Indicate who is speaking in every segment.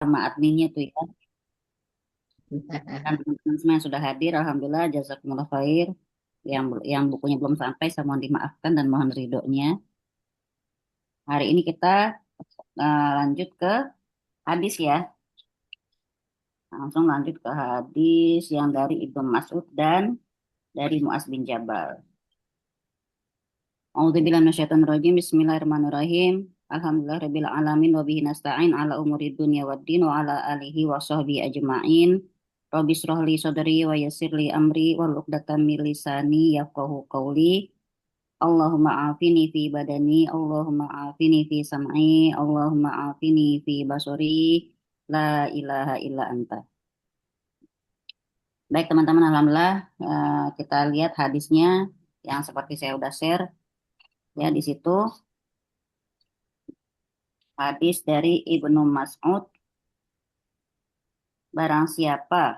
Speaker 1: sama adminnya tuh ya. Dan teman-teman semua yang sudah hadir, alhamdulillah, jazakumullah khair. Yang bukunya belum sampai, saya mohon dimaafkan dan mohon ridhonya. Hari ini kita lanjut ke hadis ya. Langsung lanjut ke hadis yang dari Ibnu Mas'ud dan dari Muaz bin Jabal. A'udzubillahi minasyaitonir rajim. Bismillahirrahmanirrahim. Alhamdulillahirabbil alamin wa bihi nasta'in ala umuri dunya waddin wa ala alihi wa sahbihi ajma'in. Rabbi shrah li sadri wa yassir li amri wa 'uqdatam min lisani yafqahu qawli. Allahumma afini fi badani, Allahumma afini fi sam'i, Allahumma afini fi basari. La ilaha illa anta. Baik teman-teman, alhamdulillah kita lihat hadisnya yang seperti saya udah share ya di situ. Hadis dari Ibnu Mas'ud, barang siapa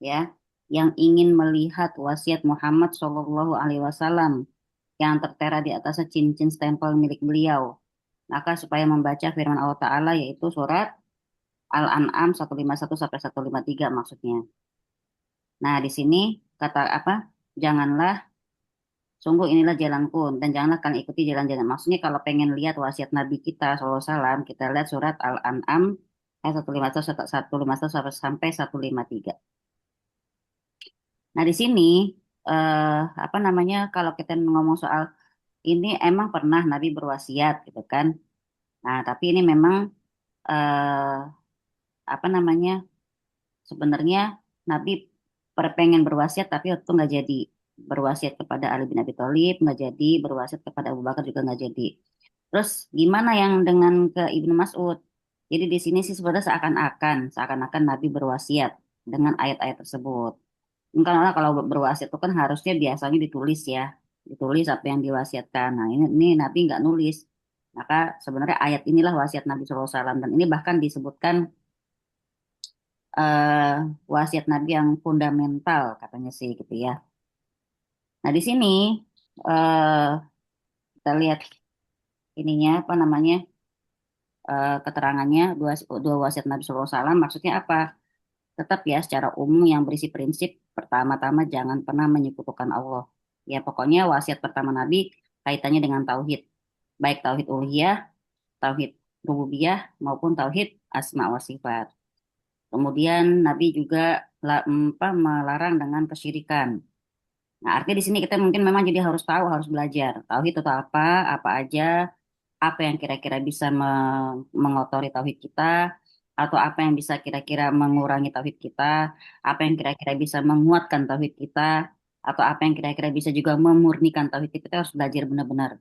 Speaker 1: ya yang ingin melihat wasiat Muhammad Shallallahu Alaihi Wasallam yang tertera di atasnya cincin stempel milik beliau, maka supaya membaca firman Allah Ta'ala yaitu surat Al-An'am 151 sampai 153 maksudnya. Nah, di sini kata apa? Janganlah, sungguh inilah jalanku dan janganlah kalian ikuti jalan-jalan. Maksudnya kalau pengen lihat wasiat Nabi kita SAW, kita lihat surat Al-An'am ayat 151 sampai 153. Nah, di sini apa namanya kalau kita ngomong soal ini emang pernah Nabi berwasiat gitu kan. Nah, tapi ini memang eh, apa namanya sebenarnya Nabi pengen berwasiat tapi waktu itu nggak jadi berwasiat kepada Ali bin Abi Thalib, nggak jadi berwasiat kepada Abu Bakar juga nggak jadi. Terus gimana yang dengan ke Ibnu Mas'ud? Jadi di sini sih sebenarnya seakan-akan Nabi berwasiat dengan ayat-ayat tersebut. Karena kalau berwasiat itu kan harusnya biasanya ditulis ya, ditulis apa yang diwasiatkan. Nah ini Nabi nggak nulis. Maka sebenarnya ayat inilah wasiat Nabi SAW dan ini bahkan disebutkan eh, wasiat Nabi yang fundamental katanya sih gitu ya. Nah di sini eh, kita lihat ininya apa namanya keterangannya dua wasiat Nabi SAW maksudnya apa? Tetap ya secara umum yang berisi prinsip pertama-tama jangan pernah menyekutukan Allah. Ya pokoknya wasiat pertama Nabi kaitannya dengan tauhid, baik tauhid uluhiyah, tauhid rububiyah maupun tauhid asma wa sifat. Kemudian Nabi juga melarang dengan kesyirikan. Nah, artinya di sini kita mungkin memang jadi harus tahu, harus belajar. Tauhid itu apa aja, apa yang kira-kira bisa mengotori tauhid kita, atau apa yang bisa kira-kira mengurangi tauhid kita, apa yang kira-kira bisa menguatkan tauhid kita, atau apa yang kira-kira bisa juga memurnikan tauhid kita, kita harus belajar benar-benar.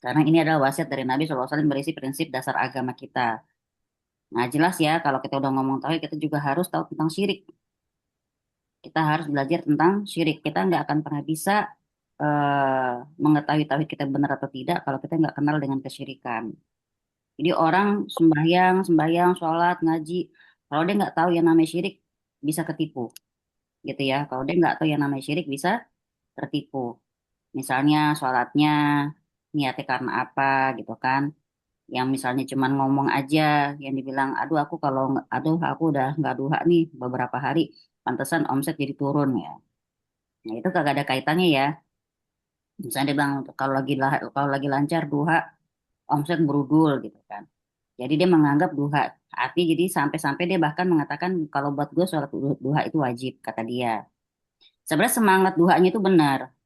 Speaker 1: Karena ini adalah wasiat dari Nabi SAW yang berisi prinsip dasar agama kita. Nah, jelas ya, kalau kita udah ngomong tauhid, kita juga harus tahu tentang syirik. Kita harus belajar tentang syirik. Kita nggak akan pernah bisa mengetahui tauhid kita benar atau tidak kalau kita nggak kenal dengan kesyirikan. Jadi orang sembahyang, sholat, ngaji, kalau dia nggak tahu yang namanya syirik, bisa ketipu, gitu ya. Kalau dia nggak tahu yang namanya syirik, bisa tertipu. Misalnya sholatnya niatnya karena apa, gitu kan? Yang misalnya cuman ngomong aja, yang dibilang, aduh aku udah nggak duha nih beberapa hari, pantesan omset jadi turun ya. Nah itu kagak ada kaitannya ya. Misalnya dia bilang kalau lagi lancar duha omset berudul gitu kan. Jadi dia menganggap duha arti jadi sampai-sampai dia bahkan mengatakan kalau buat gue sholat duha itu wajib kata dia. Sebenarnya semangat duhanya itu benar.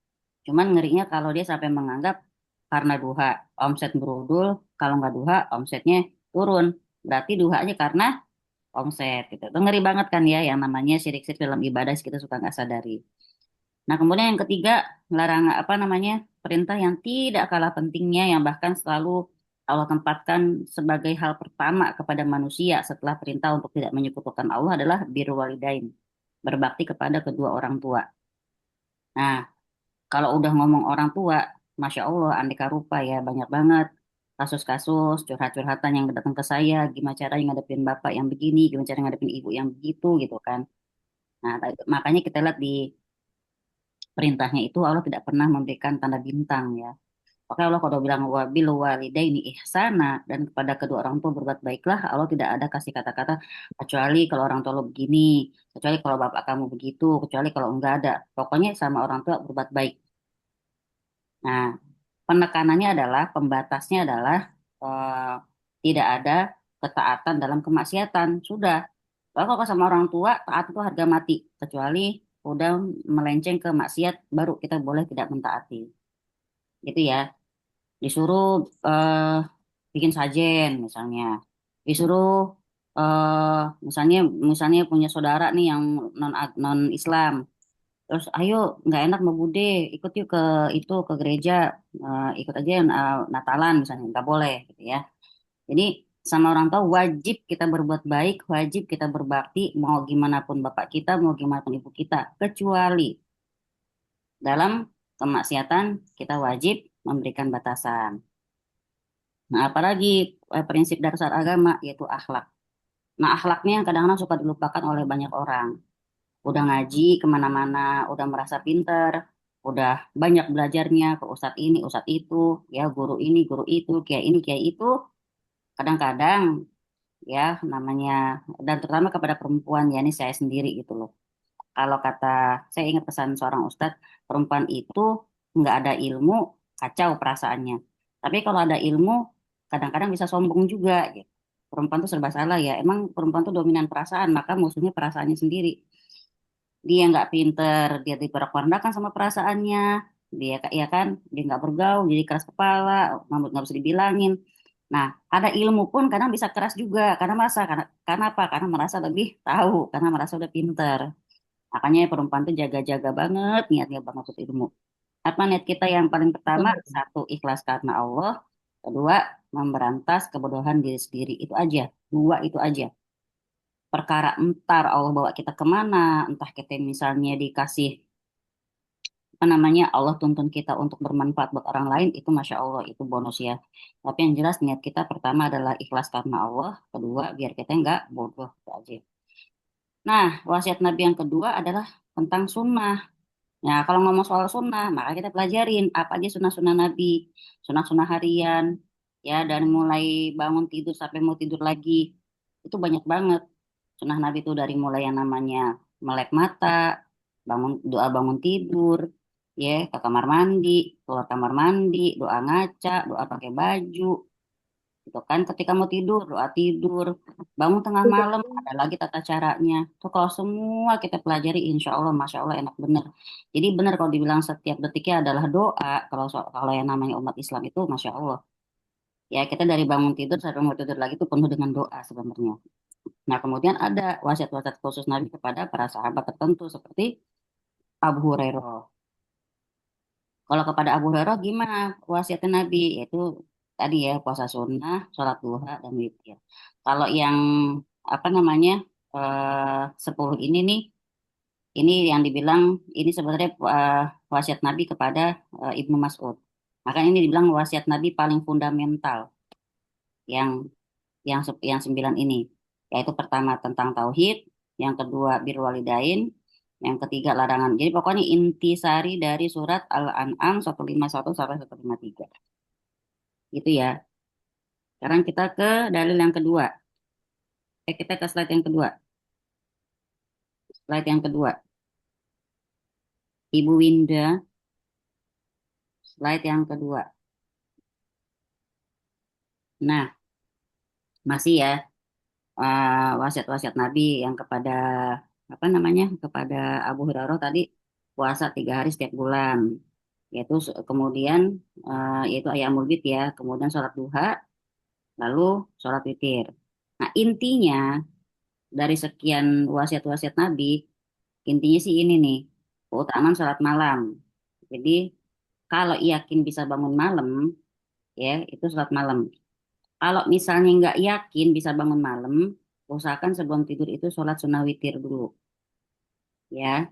Speaker 1: Cuman ngerinya kalau dia sampai menganggap karena duha omset berudul, kalau nggak duha omsetnya turun. Berarti duhanya karena omset gitu. Itu ngeri banget kan ya yang namanya syirik-syirik dalam ibadah kita suka nggak sadari. Nah, kemudian yang ketiga, larangan apa namanya? Perintah yang tidak kalah pentingnya yang bahkan selalu Allah tempatkan sebagai hal pertama kepada manusia setelah perintah untuk tidak menyekutukan Allah adalah birrul walidain, berbakti kepada kedua orang tua. Nah, kalau udah ngomong orang tua, Masya Allah, aneka rupa ya, banyak banget kasus-kasus curhat-curhatan yang datang ke saya, gimana cara ngadepin bapak yang begini, gimana cara ngadepin ibu yang begitu gitu kan. Nah, makanya kita lihat di perintahnya itu Allah tidak pernah memberikan tanda bintang ya. Oke, Allah kalau bilang wabil walidaini ihsana dan kepada kedua orang tua berbuat baiklah, Allah tidak ada kasih kata-kata kecuali kalau orang tua lo begini, kecuali kalau bapak kamu begitu, kecuali kalau enggak ada. Pokoknya sama orang tua berbuat baik. Nah, penekanannya adalah pembatasnya adalah eh, tidak ada ketaatan dalam kemaksiatan. Sudah. Kalau sama orang tua taat itu harga mati, kecuali udah melenceng ke maksiat baru kita boleh tidak mentaati. Gitu ya. Disuruh eh, bikin sajen misalnya, disuruh eh misalnya misalnya punya saudara nih yang non Islam, terus ayo nggak enak mau bude, ikut yuk ke itu ke gereja, ikut aja Natalan misalnya, nggak boleh gitu ya. Jadi sama orang tua wajib kita berbuat baik, wajib kita berbakti, mau gimana pun bapak kita, mau gimana pun ibu kita, kecuali dalam kemaksiatan kita wajib memberikan batasan. Nah, apalagi prinsip dasar agama yaitu akhlak. Nah, akhlaknya yang kadang-kadang suka dilupakan oleh banyak orang. Udah ngaji kemana-mana, udah merasa pinter, udah banyak belajarnya ke ustadz ini, ustadz itu, ya guru ini, guru itu, kiai ini, kiai itu. Kadang-kadang ya namanya, dan terutama kepada perempuan ya ini saya sendiri gitu loh. Kalau kata saya ingat pesan seorang ustadz, perempuan itu nggak ada ilmu, kacau perasaannya. Tapi kalau ada ilmu, kadang-kadang bisa sombong juga gitu. Perempuan tuh serba salah ya. Emang perempuan tuh dominan perasaan, maka musuhnya perasaannya sendiri. Dia nggak pinter, dia diperkenalkan sama perasaannya. Dia ya kan, dia nggak bergaul, jadi keras kepala, nggak bisa dibilangin. Nah, ada ilmu pun kadang bisa keras juga, karena apa? Karena merasa lebih tahu, karena merasa udah pinter. Makanya perempuan tuh jaga-jaga banget, niatnya banget untuk ilmu. Apa niat kita yang paling pertama? Satu, ikhlas karena Allah. Kedua, memberantas kebodohan diri sendiri. Itu aja. Dua itu aja. Perkara entar Allah bawa kita kemana, entah kita misalnya dikasih, apa namanya, Allah tuntun kita untuk bermanfaat buat orang lain, itu Masya Allah, itu bonus ya. Tapi yang jelas niat kita pertama adalah ikhlas karena Allah. Kedua, biar kita nggak bodoh. Itu aja. Nah, wasiat Nabi yang kedua adalah tentang sunnah. Nah, kalau ngomong soal sunnah, maka kita pelajarin apa aja sunnah-sunnah Nabi, sunnah-sunnah harian, ya, dari mulai bangun tidur sampai mau tidur lagi, itu banyak banget. Sunnah Nabi itu dari mulai yang namanya melek mata, bangun doa bangun tidur, ya, ke kamar mandi, keluar kamar mandi, doa ngaca, doa pakai baju, gitu kan. Ketika mau tidur, doa tidur, bangun tengah malam, ada lagi tata caranya. Tuh kalau semua kita pelajari, insya Allah, masya Allah enak bener. Jadi benar kalau dibilang setiap detiknya adalah doa. Kalau yang namanya umat Islam itu, masya Allah. Ya kita dari bangun tidur sampai mau tidur lagi itu penuh dengan doa sebenarnya. Nah kemudian ada wasiat-wasiat khusus Nabi kepada para sahabat tertentu seperti Abu Hurairah. Kalau kepada Abu Hurairah gimana wasiatnya Nabi? Yaitu tadi ya puasa sunnah, sholat duha dan witir. Kalau yang apa namanya 10 ini nih, ini yang dibilang ini sebenarnya wasiat Nabi kepada Ibnu Mas'ud. Maka ini dibilang wasiat Nabi paling fundamental yang yang 9 ini, yaitu pertama tentang tauhid, yang kedua birrul walidain, yang ketiga larangan. Jadi pokoknya intisari dari surat Al-An'am 151 sampai 153. Gitu ya. Sekarang kita ke dalil yang kedua. Kita ke slide yang kedua. Slide yang kedua. Ibu Winda, slide yang kedua. Nah, masih ya wasiat-wasiat Nabi yang kepada apa namanya kepada Abu Hurairah tadi, puasa 3 hari setiap bulan, yaitu kemudian yaitu ayamul bid ya, kemudian sholat duha, lalu sholat witir. Nah intinya dari sekian wasiat-wasiat Nabi, intinya sih ini nih, keutamaan sholat malam. Jadi kalau yakin bisa bangun malam, ya itu sholat malam. Kalau misalnya nggak yakin bisa bangun malam, usahakan sebelum tidur itu sholat sunnah witir dulu, ya.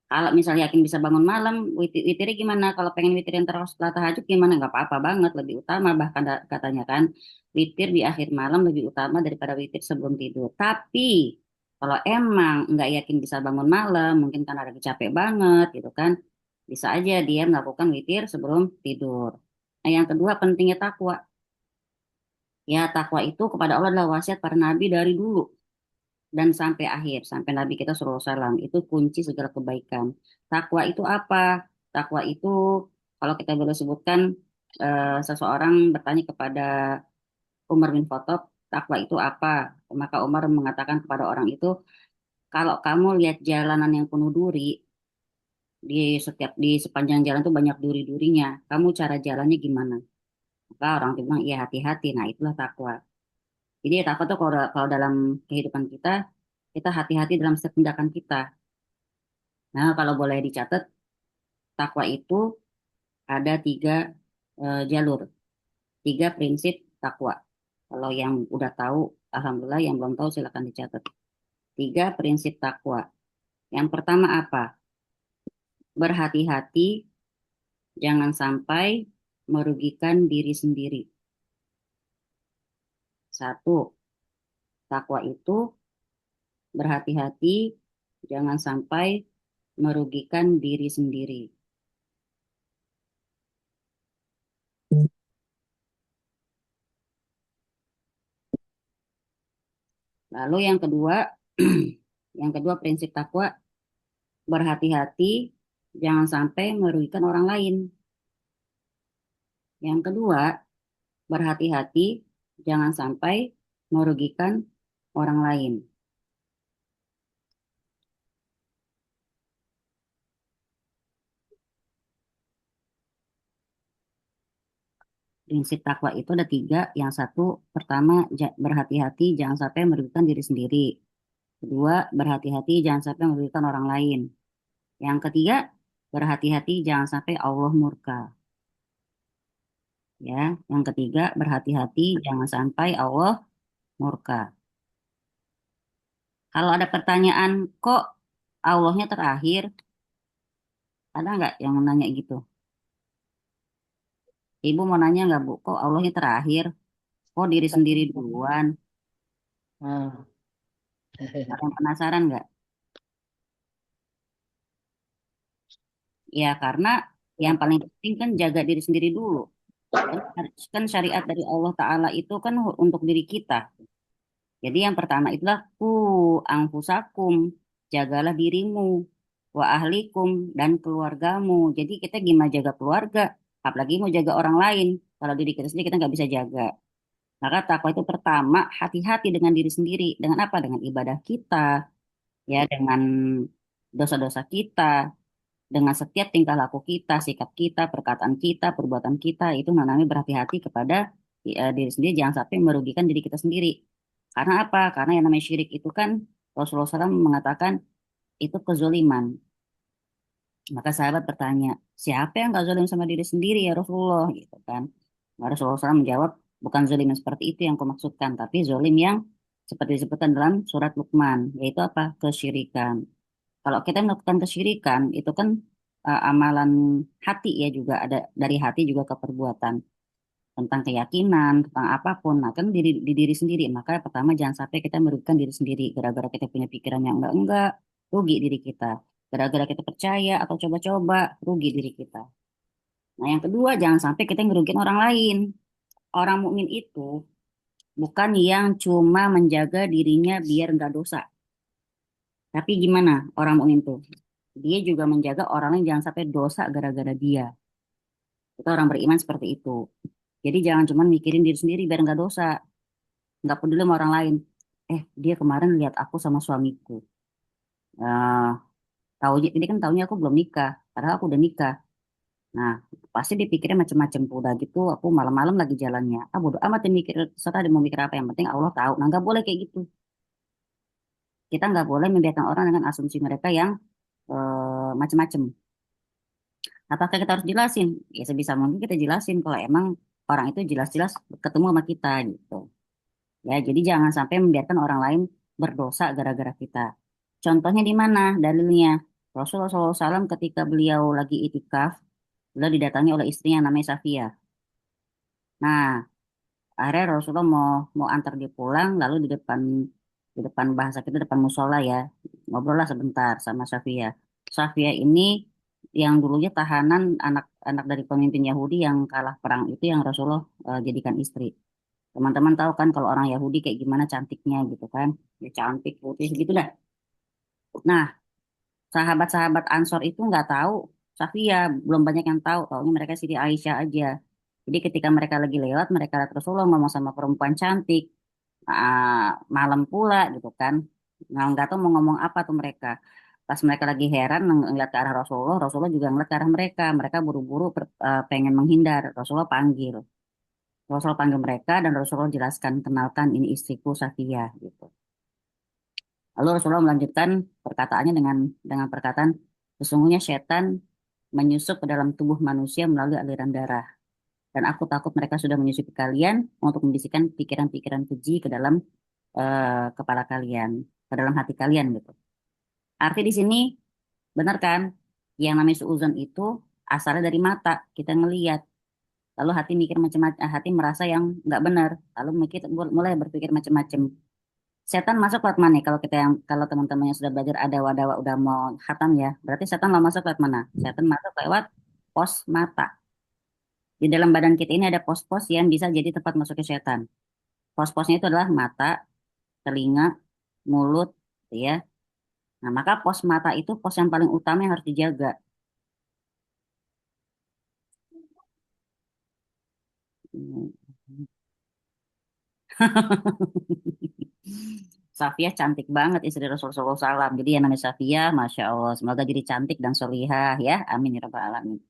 Speaker 1: Kalau misalnya yakin bisa bangun malam, witirnya gimana? Kalau pengen witir yang terus setelah tahajud gimana? Nggak apa-apa banget, lebih utama. Bahkan katanya kan, witir di akhir malam lebih utama daripada witir sebelum tidur. Tapi kalau emang nggak yakin bisa bangun malam, mungkin karena lagi capek banget gitu kan, bisa aja dia melakukan witir sebelum tidur. Nah, yang kedua pentingnya takwa. Ya, takwa itu kepada Allah adalah wasiat para nabi dari dulu dan sampai akhir, sampai Nabi kita SAW. Itu kunci segala kebaikan. Takwa itu apa? Takwa itu, kalau kita boleh sebutkan, seseorang bertanya kepada Umar bin Khattab, takwa itu apa? Maka Umar mengatakan kepada orang itu, kalau kamu lihat jalanan yang penuh duri, di sepanjang jalan itu banyak duri-durinya, kamu cara jalannya gimana? Maka orang itu bilang, iya hati-hati. Nah, itulah takwa. Jadi takwa itu kalau dalam kehidupan kita, kita hati-hati dalam setiap tindakan kita. Nah, kalau boleh dicatat, takwa itu ada tiga jalur, tiga prinsip takwa. Kalau yang udah tahu, alhamdulillah. Yang belum tahu, silakan dicatat. Tiga prinsip takwa. Yang pertama apa? Berhati-hati, jangan sampai merugikan diri sendiri. Satu, takwa itu berhati-hati, jangan sampai merugikan diri sendiri. Lalu yang kedua, yang kedua prinsip takwa, berhati-hati, jangan sampai merugikan orang lain. Yang kedua, berhati-hati, jangan sampai merugikan orang lain. Prinsip takwa itu ada tiga. Yang satu, pertama, berhati-hati, jangan sampai merugikan diri sendiri. Kedua, berhati-hati, jangan sampai merugikan orang lain. Yang ketiga, berhati-hati, jangan sampai Allah murka. Ya, yang ketiga, berhati-hati, jangan sampai Allah murka. Kalau ada pertanyaan, kok Allahnya terakhir? Ada nggak yang nanya gitu? Ibu mau nanya nggak, Bu? Kok Allahnya terakhir? Kok diri sendiri duluan?
Speaker 2: Ah,
Speaker 1: Ada yang penasaran nggak? Ya, karena yang paling penting kan jaga diri sendiri dulu. Kan, kan syariat dari Allah Ta'ala itu kan untuk diri kita. Jadi yang pertama itulah angfusakum, jagalah dirimu, wa ahlikum, dan keluargamu. Jadi kita gimana jaga keluarga, apalagi mau jaga orang lain. Kalau diri kita sendiri kita nggak bisa jaga. Maka takwa itu pertama, hati-hati dengan diri sendiri. Dengan apa? Dengan ibadah kita, ya, dengan dosa-dosa kita, dengan setiap tingkah laku kita, sikap kita, perkataan kita, perbuatan kita, itu namanya berhati-hati kepada diri sendiri, jangan sampai merugikan diri kita sendiri. Karena apa? Karena yang namanya syirik itu kan Rasulullah SAW mengatakan itu kezoliman. Maka sahabat bertanya, siapa yang gak zolim sama diri sendiri ya Rasulullah? Gitu kan. Maka Rasulullah SAW menjawab, bukan zolim yang seperti itu yang kau maksudkan, tapi zolim yang seperti disebutkan dalam surat Luqman, yaitu apa? Kesyirikan. Kalau kita melakukan kesyirikan, itu kan amalan hati ya, juga ada dari hati juga ke perbuatan. Tentang keyakinan, tentang apapun. Nah, kan di diri sendiri. Maka pertama jangan sampai kita merugikan diri sendiri. Gara-gara kita punya pikiran yang enggak, rugi diri kita. Gara-gara kita percaya atau coba-coba, rugi diri kita. Nah, yang kedua, jangan sampai kita ngerugiin orang lain. Orang mukmin itu bukan yang cuma menjaga dirinya biar nggak dosa. Tapi gimana orang mukmin itu? Dia juga menjaga orang lain jangan sampai dosa gara-gara dia. Itu orang beriman seperti itu. Jadi jangan cuma mikirin diri sendiri biar nggak dosa. Nggak peduli sama orang lain. Dia kemarin lihat aku sama suamiku. Eh, tahu ini kan tahunya aku belum nikah, padahal aku udah nikah. Nah, pasti dipikirnya macam-macam tuh. Udah gitu, aku malam-malam lagi jalannya. Ah, bodo amat dia mikir, serta dia mau mikir apa. Yang penting Allah tahu. Nah, nggak boleh kayak gitu. Kita nggak boleh membiarkan orang dengan asumsi mereka yang macam-macam. Apakah kita harus jelasin? Ya sebisa mungkin kita jelasin kalau emang orang itu jelas-jelas ketemu sama kita gitu. Ya, jadi jangan sampai membiarkan orang lain berdosa gara-gara kita. Contohnya di mana? Dalilnya. Rasulullah SAW ketika beliau lagi itikaf, beliau didatangi oleh istrinya yang namanya Safia. Nah, akhirnya Rasulullah mau mau antar dia pulang, lalu di depan bahasa kita depan musola ya, ngobrol lah sebentar sama Safia. Safia ini yang dulunya tahanan anak anak dari pemimpin Yahudi yang kalah perang itu yang Rasulullah jadikan istri. Teman-teman tahu kan kalau orang Yahudi kayak gimana cantiknya gitu kan. Ya, cantik, putih gitu dah. Nah, sahabat-sahabat Ansor itu nggak tahu Safia, belum banyak yang tahu. Taunya mereka Siti Aisyah aja. Jadi ketika mereka lagi lewat, mereka lihat Rasulullah ngomong sama perempuan cantik, malam pula gitu kan. Nggak tahu mau ngomong apa tuh mereka. Pas mereka lagi heran ngeliat ke arah Rasulullah, Rasulullah juga ngeliat ke arah mereka. Mereka buru-buru pengen menghindar. Rasulullah panggil. Rasulullah panggil mereka dan Rasulullah jelaskan, kenalkan ini istriku Safia gitu. Lalu Rasulullah melanjutkan perkataannya dengan perkataan, sesungguhnya setan menyusup ke dalam tubuh manusia melalui aliran darah. Dan aku takut mereka sudah menyusupi kalian untuk membisikkan pikiran-pikiran keji ke dalam kepala kalian, ke dalam hati kalian gitu. Arti di sini benar kan? Yang namanya suuzon itu asalnya dari mata, kita ngelihat. Lalu hati mikir macam-macam, hati merasa yang nggak benar. Lalu mikir, mulai berpikir macam-macam. Setan masuk lewat mana? Kalau kita yang kalau teman-teman yang sudah belajar ada wadawa udah mau khatam ya, berarti setan mau masuk lewat mana? Setan masuk lewat pos mata. Di dalam badan kita ini ada pos-pos yang bisa jadi tempat masuknya setan. Pos-posnya itu adalah mata, telinga, mulut, gitu ya. Nah, maka pos mata itu pos yang paling utama yang harus dijaga. Hmm. Safia cantik banget istri Rasulullah SAW. Jadi yang namanya Safia, Masya Allah. Semoga jadi cantik dan solihah ya. Amin ya Rabbal Alamin.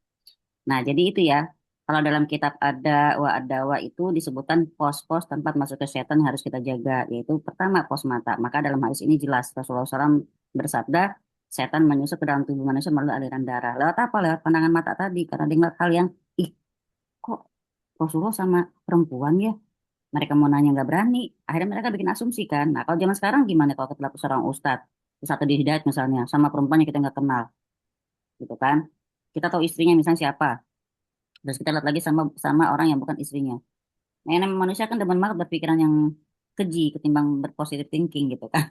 Speaker 1: Nah, jadi itu ya. Kalau dalam kitab ada wa itu disebutkan pos-pos tempat masuk ke setan yang harus kita jaga. Yaitu pertama pos mata. Maka dalam hadis ini jelas Rasulullah SAW bersabda, setan menyusup ke dalam tubuh manusia melalui aliran darah. Lewat apa? Lewat pandangan mata tadi. Karena dia ngeliat hal yang, ih kok Rasulullah sama perempuan ya? Mereka mau nanya nggak berani. Akhirnya mereka bikin asumsi kan. Nah kalau zaman sekarang gimana kalau ketemu seorang ustadz, terus atau di hidayat misalnya, sama perempuan yang kita nggak kenal, gitu kan? Kita tahu istrinya misalnya siapa, terus kita lihat lagi sama sama orang yang bukan istrinya. Nah, yang namanya manusia kan demen banget berpikiran yang keji ketimbang berpositif thinking gitu kan.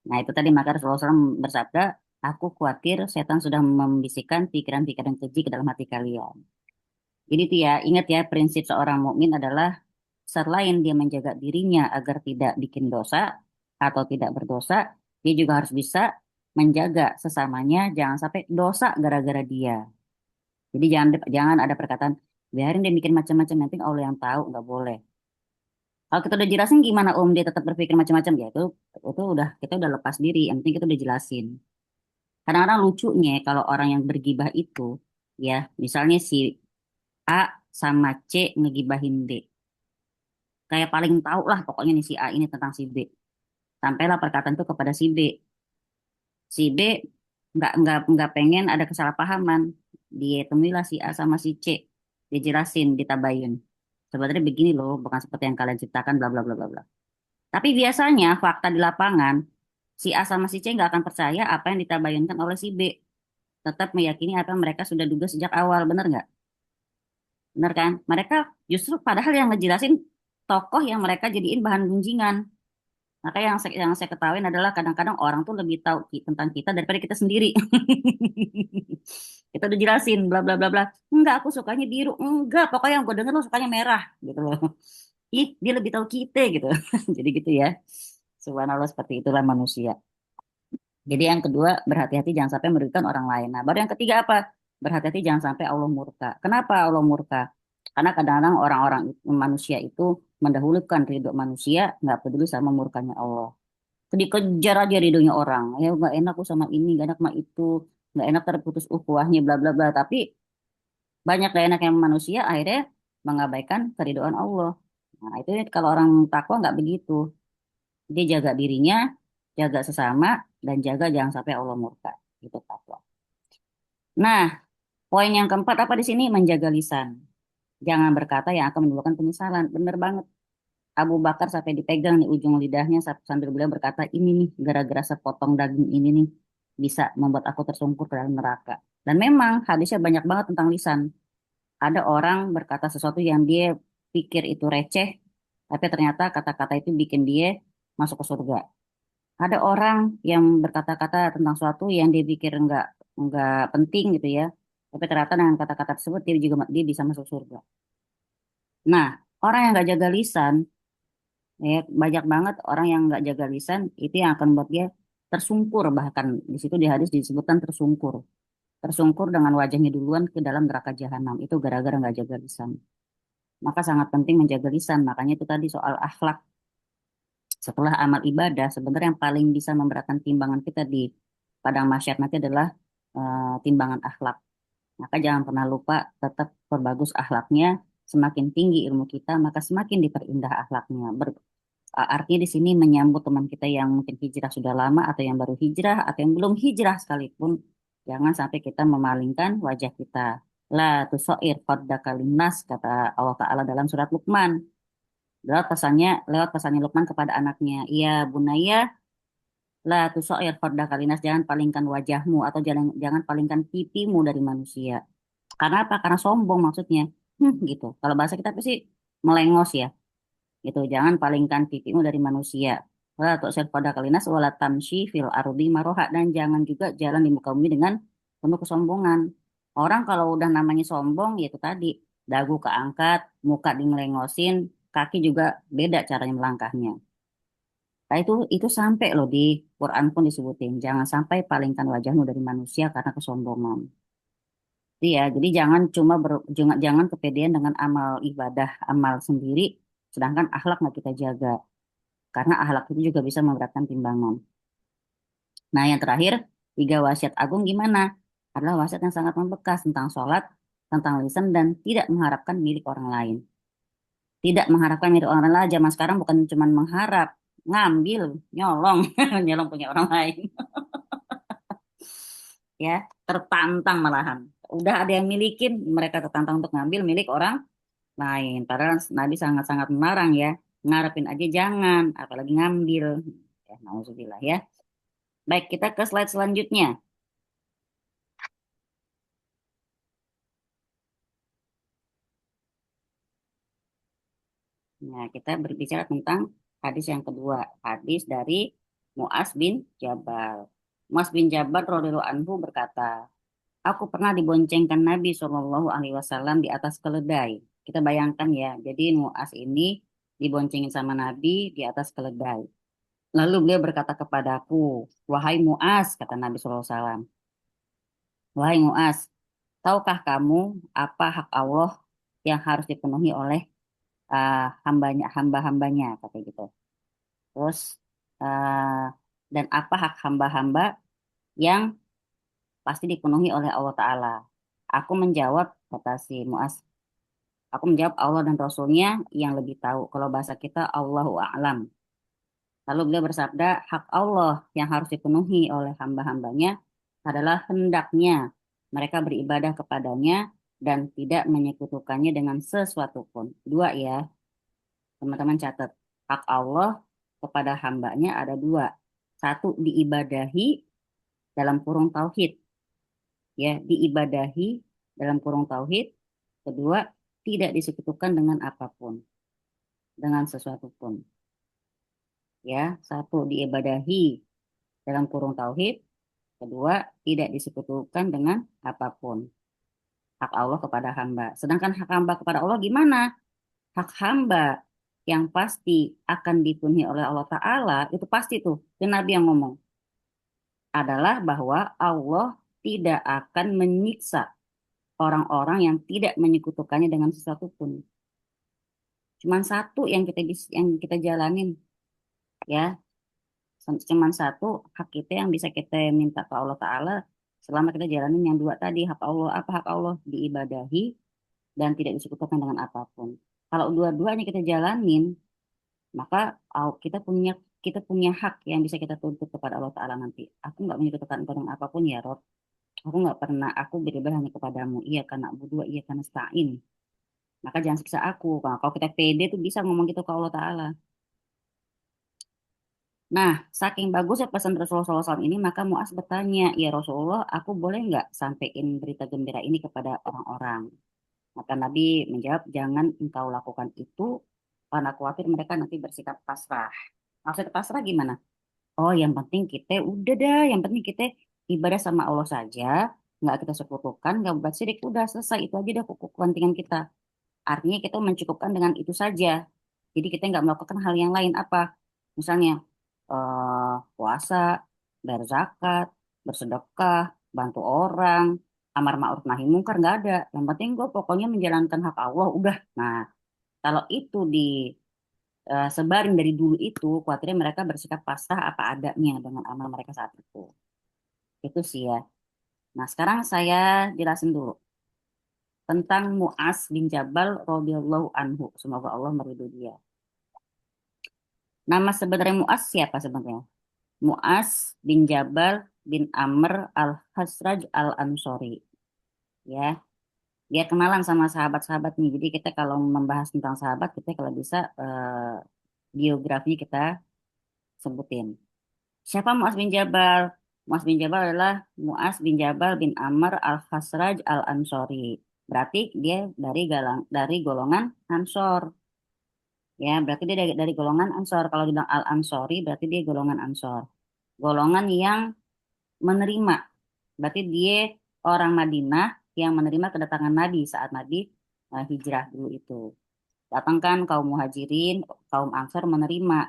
Speaker 1: Nah itu tadi maka Rasulullah SAW bersabda, aku khawatir setan sudah membisikkan pikiran-pikiran keji ke dalam hati kalian. Jadi itu ya, ingat ya prinsip seorang mukmin adalah selain dia menjaga dirinya agar tidak bikin dosa atau tidak berdosa, dia juga harus bisa menjaga sesamanya jangan sampai dosa gara-gara dia. Jadi jangan jangan ada perkataan biarin dia mikir macam-macam nanti Allah yang tahu nggak boleh. Kalau kita udah jelasin gimana Om dia tetap berpikir macam-macam ya itu udah kita udah lepas diri, yang penting kita udah jelasin. Kadang-kadang lucunya kalau orang yang bergibah itu ya misalnya si A sama C ngegibahin D. Kayak paling tahu lah pokoknya nih si A ini tentang si B. Sampailah perkataan itu kepada si B. Si B nggak pengen ada kesalahpahaman. Dia temuilah si A sama si C. Dijelasin, ditabayun. Sebenarnya begini loh, bukan seperti yang kalian ciptakan, bla bla bla bla bla. Tapi biasanya fakta di lapangan, si A sama si C nggak akan percaya apa yang ditabayunkan oleh si B. Tetap meyakini apa yang mereka sudah duga sejak awal, bener nggak? Bener kan? Mereka justru padahal yang ngejelasin tokoh yang mereka jadiin bahan gunjingan. Maka yang saya ketahui adalah kadang-kadang orang tuh lebih tahu tentang kita daripada kita sendiri. Kita udah jelasin bla bla bla bla. Enggak, aku sukanya biru. Enggak, pokoknya yang gue denger lo sukanya merah gitu loh. Ih, dia lebih tahu kita gitu. Jadi gitu ya. Subhanallah seperti itulah manusia. Jadi yang kedua, berhati-hati jangan sampai merugikan orang lain. Nah, baru yang ketiga apa? Berhati-hati jangan sampai Allah murka. Kenapa Allah murka? Karena kadang-kadang orang-orang manusia itu mendahulukan ridho manusia, nggak peduli sama murkanya Allah. Dikejar aja ridhonya orang. Ya nggak enak aku sama ini, nggak enak sama itu, nggak enak terputus ukhuwahnya, bla bla bla. Tapi banyak gak enak yang manusia akhirnya mengabaikan keridhaan Allah. Nah itu kalau orang takwa nggak begitu. Dia jaga dirinya, jaga sesama, dan jaga jangan sampai Allah murka. Itu takwa. Nah, poin yang keempat apa di sini? Menjaga lisan. Jangan berkata yang akan menimbulkan penyesalan. Bener banget. Abu Bakar sampai dipegang nih ujung lidahnya sambil beliau berkata, ini nih gara-gara sepotong daging ini nih bisa membuat aku tersungkur ke dalam neraka. Dan memang hadisnya banyak banget tentang lisan. Ada orang berkata sesuatu yang dia pikir itu receh, tapi ternyata kata-kata itu bikin dia masuk ke surga. Ada orang yang berkata-kata tentang sesuatu yang dia pikir nggak penting gitu ya, Tapi ternyata dengan kata-kata tersebut dia bisa masuk surga. Nah, orang yang nggak jaga lisan, ya banyak banget orang yang nggak jaga lisan itu yang akan membuat dia tersungkur, bahkan di situ di hadis disebutkan tersungkur. Tersungkur dengan wajahnya duluan ke dalam neraka jahanam. Itu gara-gara nggak jaga lisan. Maka sangat penting menjaga lisan. Makanya itu tadi soal akhlak. Setelah amal ibadah, sebenarnya yang paling bisa memberatkan timbangan kita di padang mahsyar nanti adalah timbangan akhlak. Maka jangan pernah lupa tetap perbagus akhlaknya. Semakin tinggi ilmu kita, maka semakin diperindah akhlaknya. Artinya di sini menyambut teman kita yang mungkin hijrah sudah lama atau yang baru hijrah atau yang belum hijrah sekalipun, jangan sampai kita memalingkan wajah kita. La tusoir qaddaka linnas kata Allah Ta'ala dalam surat Luqman. Lewat pesannya Luqman kepada anaknya. Iya bunaya la tusoir qaddaka linnas, jangan palingkan wajahmu atau jangan palingkan pipimu dari manusia. Karena apa? Karena sombong maksudnya. Gitu. Kalau bahasa kita pasti melengos ya gitu. Jangan palingkan pipimu dari manusia. Wala tu'sir pada kalinas wala tamshi fil ardi maroha, dan jangan juga jalan di muka bumi dengan penuh kesombongan. Orang kalau udah namanya sombong, yaitu tadi dagu keangkat, muka dimelengosin, kaki juga beda caranya melangkahnya. Nah, itu sampai loh di Quran pun disebutin, jangan sampai palingkan wajahmu dari manusia karena kesombongan. Iya, jadi jangan kepedean dengan amal ibadah, amal sendiri, sedangkan akhlak nggak kita jaga. Karena akhlak itu juga bisa memberatkan timbangan. Nah, yang terakhir, tiga wasiat agung gimana? Adalah wasiat yang sangat membekas tentang sholat, tentang lisan, dan tidak mengharapkan milik orang lain. Tidak mengharapkan milik orang lain, zaman sekarang bukan cuma mengharap, ngambil, nyolong, nyolong punya orang lain. Ya, tertantang malahan. Udah ada yang milikin, mereka tertantang untuk ngambil milik orang lain. Padahal Nabi sangat-sangat melarang ya. Ngarepin aja jangan, apalagi ngambil. Ya, nauzubillah ya. Baik, kita ke slide selanjutnya. Nah, kita berbicara tentang hadis yang kedua. Hadis dari Muaz bin Jabal. Muaz bin Jabal radhiyallahu anhu berkata, aku pernah diboncengkan Nabi Shallallahu Alaihi Wasallam di atas keledai. Kita bayangkan ya, jadi Muaz ini diboncengin sama Nabi di atas keledai. Lalu beliau berkata kepadaku, wahai Muaz, kata Nabi Shallallahu Alaihi Wasallam, wahai Muaz, tahukah kamu apa hak Allah yang harus dipenuhi oleh hamba-hambanya kata gitu. Terus uh, dan apa hak hamba-hamba yang pasti dipenuhi oleh Allah Ta'ala. Aku menjawab, kata si Muaz, aku menjawab Allah dan Rasulnya yang lebih tahu. Kalau bahasa kita Allahu a'lam. Lalu beliau bersabda, hak Allah yang harus dipenuhi oleh hamba-hambanya adalah hendaknya mereka beribadah kepadanya dan tidak menyekutukannya dengan sesuatu pun. Dua ya, teman-teman catat. Hak Allah kepada hambanya ada dua. Satu, diibadahi dalam kurung tauhid. Ya, diibadahi dalam kurung tauhid. Kedua, tidak disekutukan dengan apapun, dengan sesuatu pun. Ya, satu, diibadahi dalam kurung tauhid. Kedua, tidak disekutukan dengan apapun. Hak Allah kepada hamba. Sedangkan hak hamba kepada Allah gimana? Hak hamba yang pasti akan dipenuhi oleh Allah Ta'ala, itu pasti tuh, itu Nabi yang ngomong, adalah bahwa Allah tidak akan menyiksa orang-orang yang tidak menyekutukannya dengan sesuatu pun. Cuman satu yang kita jalanin, ya, cuman satu hak kita yang bisa kita minta ke Allah Ta'ala selama kita jalanin yang dua tadi, hak Allah, apa hak Allah? Diibadahi dan tidak disekutukan dengan apapun. Kalau dua-duanya kita jalanin, maka kita punya hak yang bisa kita tuntut kepada Allah Ta'ala nanti. Aku nggak menyekutukan engkau dengan apapun ya Rob. Aku nggak pernah, aku beribadah hanya kepadamu. Iya karena berdua, iya karena stain. Maka jangan siksa aku. Nah, kalau kita pede tuh bisa ngomong gitu ke Allah Ta'ala. Nah, saking bagusnya pesan Rasulullah SAW ini, maka Muaz bertanya, ya Rasulullah, aku boleh nggak sampein berita gembira ini kepada orang-orang? Maka Nabi menjawab, jangan engkau lakukan itu, karena khawatir mereka nanti bersikap pasrah. Maksud pasrah gimana? Oh, yang penting kita udah dah, yang penting kita ibadah sama Allah saja, nggak kita sekutukan, nggak buat syirik, udah selesai itu aja deh kepentingan kita. Artinya kita mencukupkan dengan itu saja. Jadi kita nggak melakukan hal yang lain apa, misalnya puasa, bayar zakat, bersedekah, bantu orang, amar ma'ruf nahi mungkar nggak ada. Yang penting gue pokoknya menjalankan hak Allah udah. Nah, kalau itu disebarin dari dulu itu, khawatirnya mereka bersikap pasrah apa adanya dengan amal mereka saat itu. Itu sih ya. Nah, sekarang saya jelasin dulu tentang Mu'az bin Jabal radhiyallahu anhu. Semoga Allah meridhoi dia. Nama sebenarnya Mu'az siapa sebenarnya? Mu'az bin Jabal bin Amr al-Hasraj al-Ansori. Ya, dia kenalan sama sahabat-sahabat nih. Jadi kita kalau membahas tentang sahabat, kita kalau bisa biografinya kita sebutin. Siapa Mu'az bin Jabal? Mu'az bin Jabal adalah Mu'az bin Jabal bin Amr al-Khazraj al-Ansori. Berarti dia dari golongan Ansor. Ya, berarti dia dari golongan Ansor. Kalau dibilang al-Ansori, berarti dia golongan Ansor. Golongan yang menerima. Berarti dia orang Madinah yang menerima kedatangan Nabi saat Nabi hijrah dulu itu. Datangkan kaum muhajirin, kaum Ansor menerima.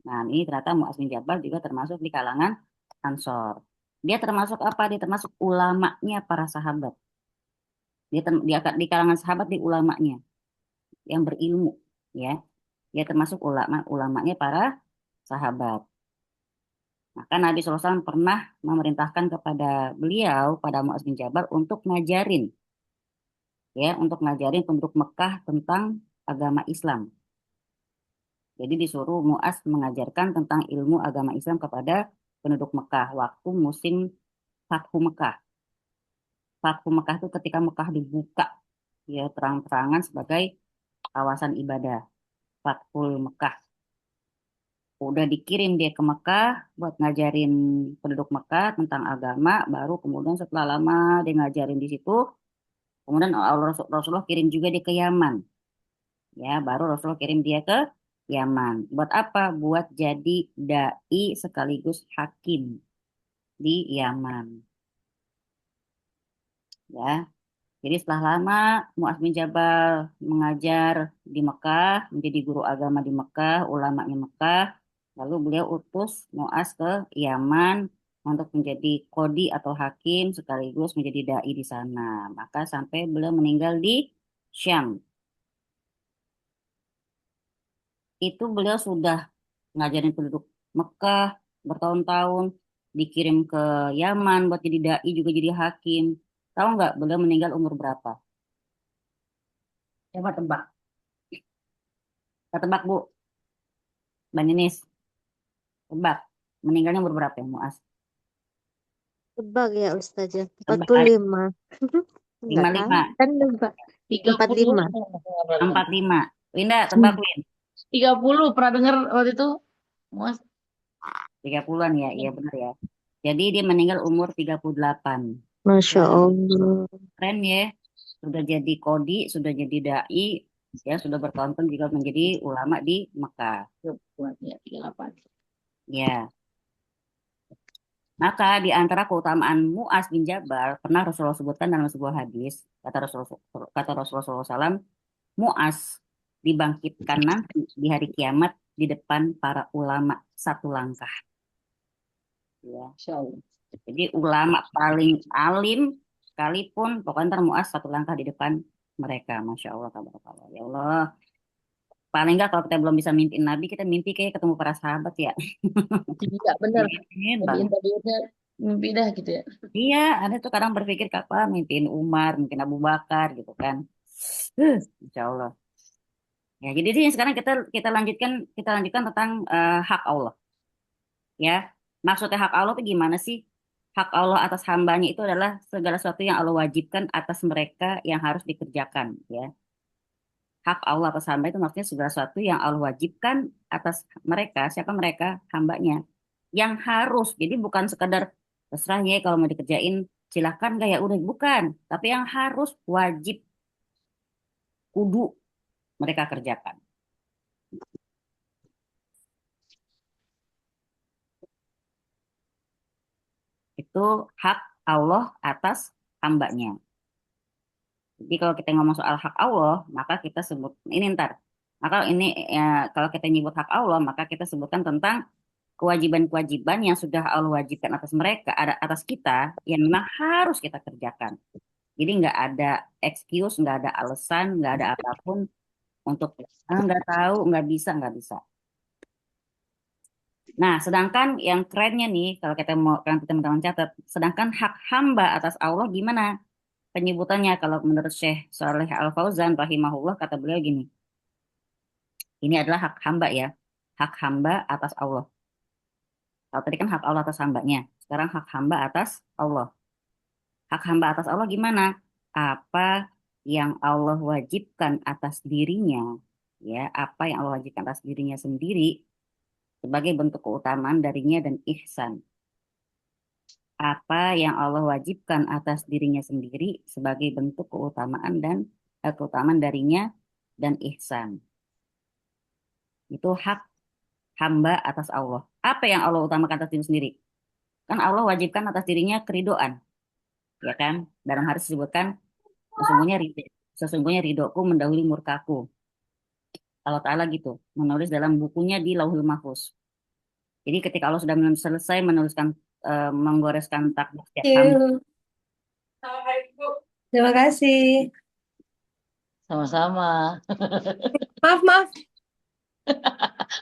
Speaker 1: Nah, ini ternyata Mu'az bin Jabal juga termasuk di kalangan Ansor. Dia termasuk apa? Dia termasuk ulamanya para sahabat. Di kalangan sahabat di ulamanya yang berilmu, ya. Dia termasuk ulamanya para sahabat. Maka Nabi SAW pernah memerintahkan kepada beliau, pada Mu'az bin Jabal untuk ngajarin, ya, untuk ngajarin penduduk Mekah tentang agama Islam. Jadi disuruh Mu'az mengajarkan tentang ilmu agama Islam kepada penduduk Mekah waktu musim Fathu Mekah. Fathu Mekah itu ketika Mekah dibuka ya terang-terangan sebagai kawasan ibadah. Fathul Mekah. Udah dikirim dia ke Mekah buat ngajarin penduduk Mekah tentang agama, baru kemudian setelah lama dia ngajarin di situ, kemudian Rasulullah kirim juga dia ke Yaman. Ya, baru Rasulullah kirim dia ke Yaman. Buat apa? Buat jadi dai sekaligus hakim di Yaman. Ya, jadi setelah lama Mu'az bin Jabal mengajar di Mekah, menjadi guru agama di Mekah, ulamanya Mekah. Lalu beliau utus Mu'az ke Yaman untuk menjadi kodi atau hakim sekaligus menjadi dai di sana. Maka sampai beliau meninggal di Syam. Itu beliau sudah ngajarin penduduk Mekah bertahun-tahun, dikirim ke Yaman buat jadi dai juga jadi hakim. Tahu nggak beliau meninggal umur berapa? Coba tebak. Kita tebak Bu, Mbak Ninis. Tebak. Meninggalnya umur berapa ya Muas?
Speaker 3: Tebak ya Ustazah.
Speaker 1: Tebak.
Speaker 3: 45. Enggak
Speaker 1: Lima
Speaker 3: tahu.
Speaker 1: lima.
Speaker 3: Kan nebak.
Speaker 2: Tiga puluh
Speaker 3: 45.
Speaker 1: 45. Winda, tebak
Speaker 3: Hmm.
Speaker 1: Win.
Speaker 2: 30 pernah dengar waktu itu Mas.
Speaker 1: 30-an ya, iya benar ya. Jadi dia meninggal umur 38.
Speaker 3: Masya
Speaker 1: Nah,
Speaker 3: Allah.
Speaker 1: keren ya. Sudah jadi kodi, sudah jadi dai, ya sudah bertonton juga menjadi ulama di Mekah.
Speaker 2: Ya, 38.
Speaker 1: Ya. Maka di antara keutamaan Mu'az bin Jabal, pernah Rasulullah sebutkan dalam sebuah hadis, kata Rasulullah SAW, Mu'az dibangkitkan nanti di hari kiamat di depan para ulama satu langkah. Ya.
Speaker 2: Insya Allah.
Speaker 1: Jadi ulama paling alim sekalipun, pokoknya ntar Mu'az satu langkah di depan mereka. Masya Allah, tabarakallah. Ya Allah, paling nggak kalau kita belum bisa mimpiin Nabi, kita mimpi kayak ketemu para sahabat ya.
Speaker 2: Tidak benar.
Speaker 1: Mimpiin
Speaker 2: Jadi
Speaker 1: banget.
Speaker 2: interviewnya mimpi dah gitu ya.
Speaker 1: Iya, ada tuh kadang berpikir kapan mimpiin Umar, mimpiin Abu Bakar gitu kan. Uh, Insya Allah. Ya, jadi sih sekarang kita lanjutkan tentang hak Allah. Ya, maksudnya hak Allah itu gimana sih? Hak Allah atas hambanya itu adalah segala sesuatu yang Allah wajibkan atas mereka yang harus dikerjakan. Ya, hak Allah atas hamba itu maksudnya segala sesuatu yang Allah wajibkan atas mereka. Siapa mereka? Hambanya. Yang harus. Jadi bukan sekedar terserah ya kalau mau dikerjain silahkan gak ya udah bukan. Tapi yang harus wajib kudu mereka kerjakan. Itu hak Allah atas hambanya. Jadi kalau kita ngomong soal hak Allah, maka kita sebut ini ntar. Maka ini ya, kalau kita nyebut hak Allah, maka kita sebutkan tentang kewajiban-kewajiban yang sudah Allah wajibkan atas mereka, ada atas kita, yang memang harus kita kerjakan. Jadi nggak ada excuse, nggak ada alasan, nggak ada apapun untuk nggak tahu, nggak bisa. Nah, sedangkan yang kerennya nih, kalau kita mau, kan teman-teman catat, sedangkan hak hamba atas Allah gimana penyebutannya? Kalau menurut Syekh Saleh Al Fauzan rahimahullah, kata beliau gini, ini adalah hak hamba ya, hak hamba atas Allah. Kalau tadi kan hak Allah atas hambanya, sekarang hak hamba atas Allah. Hak hamba atas Allah gimana? Apa yang Allah wajibkan atas dirinya, ya, apa yang Allah wajibkan atas dirinya sendiri sebagai bentuk keutamaan darinya dan ihsan. Apa yang Allah wajibkan atas dirinya sendiri sebagai bentuk keutamaan dan keutamaan darinya dan ihsan. Itu hak hamba atas Allah. Apa yang Allah utamakan atas diri sendiri? Kan Allah wajibkan atas dirinya keridoan, ya kan? Dalam hadis disebutkan sesungguhnya ridhoku mendahului murkaku. Allah Ta'ala gitu, menulis dalam bukunya di Lauhul Mahfuz. Jadi ketika Allah sudah selesai menuliskan menggoreskan takdir setiap hamba.
Speaker 4: you. Terima kasih.
Speaker 2: Sama-sama.
Speaker 4: Maaf, maaf.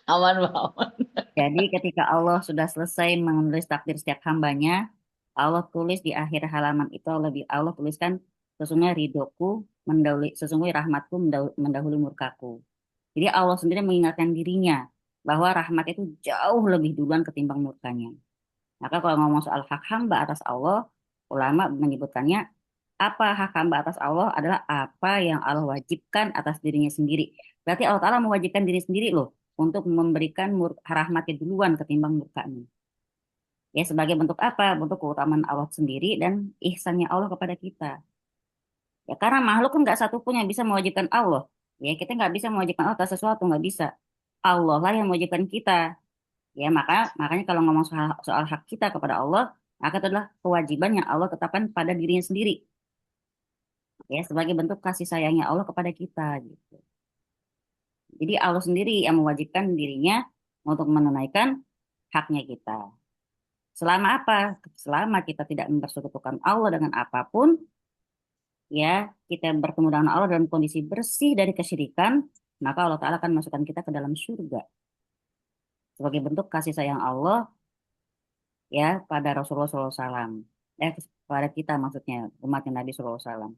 Speaker 2: Aman, aman.
Speaker 1: Jadi ketika Allah sudah selesai menulis takdir setiap hambanya, Allah tulis di akhir halaman itu Allah tuliskan sesungguhnya ridhoku mendahului sesungguhnya rahmatku mendahului murkaku. Jadi Allah sendiri mengingatkan dirinya bahwa rahmat itu jauh lebih duluan ketimbang murkanya. Maka kalau ngomong soal hak hamba atas Allah, ulama menyebutkannya apa hak hamba atas Allah adalah apa yang Allah wajibkan atas dirinya sendiri. Berarti Allah Ta'ala mewajibkan diri sendiri loh untuk memberikan rahmatnya duluan ketimbang murkanya. Ya sebagai bentuk apa? Bentuk keutamaan Allah sendiri dan ihsannya Allah kepada kita. Ya karena makhluk kan nggak satu pun yang bisa mewajibkan Allah. Ya kita nggak bisa mewajibkan Allah atas sesuatu, nggak bisa. Allah lah yang mewajibkan kita. Ya makanya kalau ngomong soal hak kita kepada Allah, maka itu adalah kewajiban yang Allah tetapkan pada dirinya sendiri. Ya sebagai bentuk kasih sayangnya Allah kepada kita gitu. Jadi Allah sendiri yang mewajibkan dirinya untuk menunaikan haknya kita. Selama apa? Selama kita tidak mempersekutukan Allah dengan apapun, ya kita bertemu dengan Allah dalam kondisi bersih dari kesyirikan, maka Allah Ta'ala akan masukkan kita ke dalam surga. Sebagai bentuk kasih sayang Allah ya pada Rasulullah SAW. Pada kita maksudnya, umatnya Nabi SAW.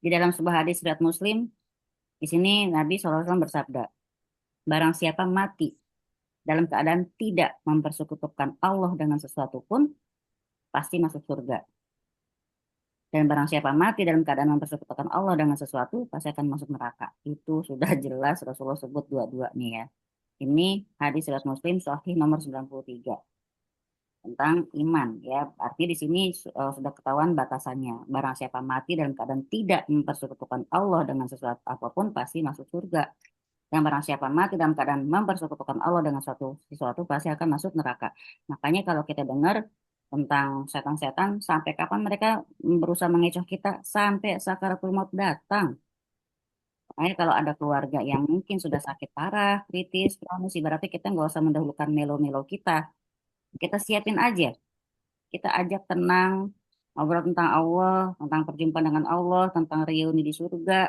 Speaker 1: Di dalam sebuah hadis riwayat Muslim, di sini Nabi SAW bersabda, barang siapa mati dalam keadaan tidak mempersekutukan Allah dengan sesuatu pun, pasti masuk surga. Dan barang siapa mati dalam keadaan mempersekutukan Allah dengan sesuatu, pasti akan masuk neraka. Itu sudah jelas Rasulullah sebut dua-dua nih ya. Ini hadis riwayat Muslim Sahih nomor 93 tentang iman ya. Artinya di sini sudah ketahuan batasannya. Barang siapa mati dalam keadaan tidak mempersekutukan Allah dengan sesuatu apapun pasti masuk surga. Dan barang siapa mati dalam keadaan mempersekutukan Allah dengan sesuatu pasti akan masuk neraka. Makanya kalau kita dengar tentang setan-setan, sampai kapan mereka berusaha mengecoh kita sampai sakaratul maut datang. Makanya kalau ada keluarga yang mungkin sudah sakit parah, kritis, kronis, berarti kita nggak usah mendahulukan melo-melo kita. Kita siapin aja. Kita ajak tenang, ngobrol tentang Allah, tentang perjumpaan dengan Allah, tentang reuni di surga,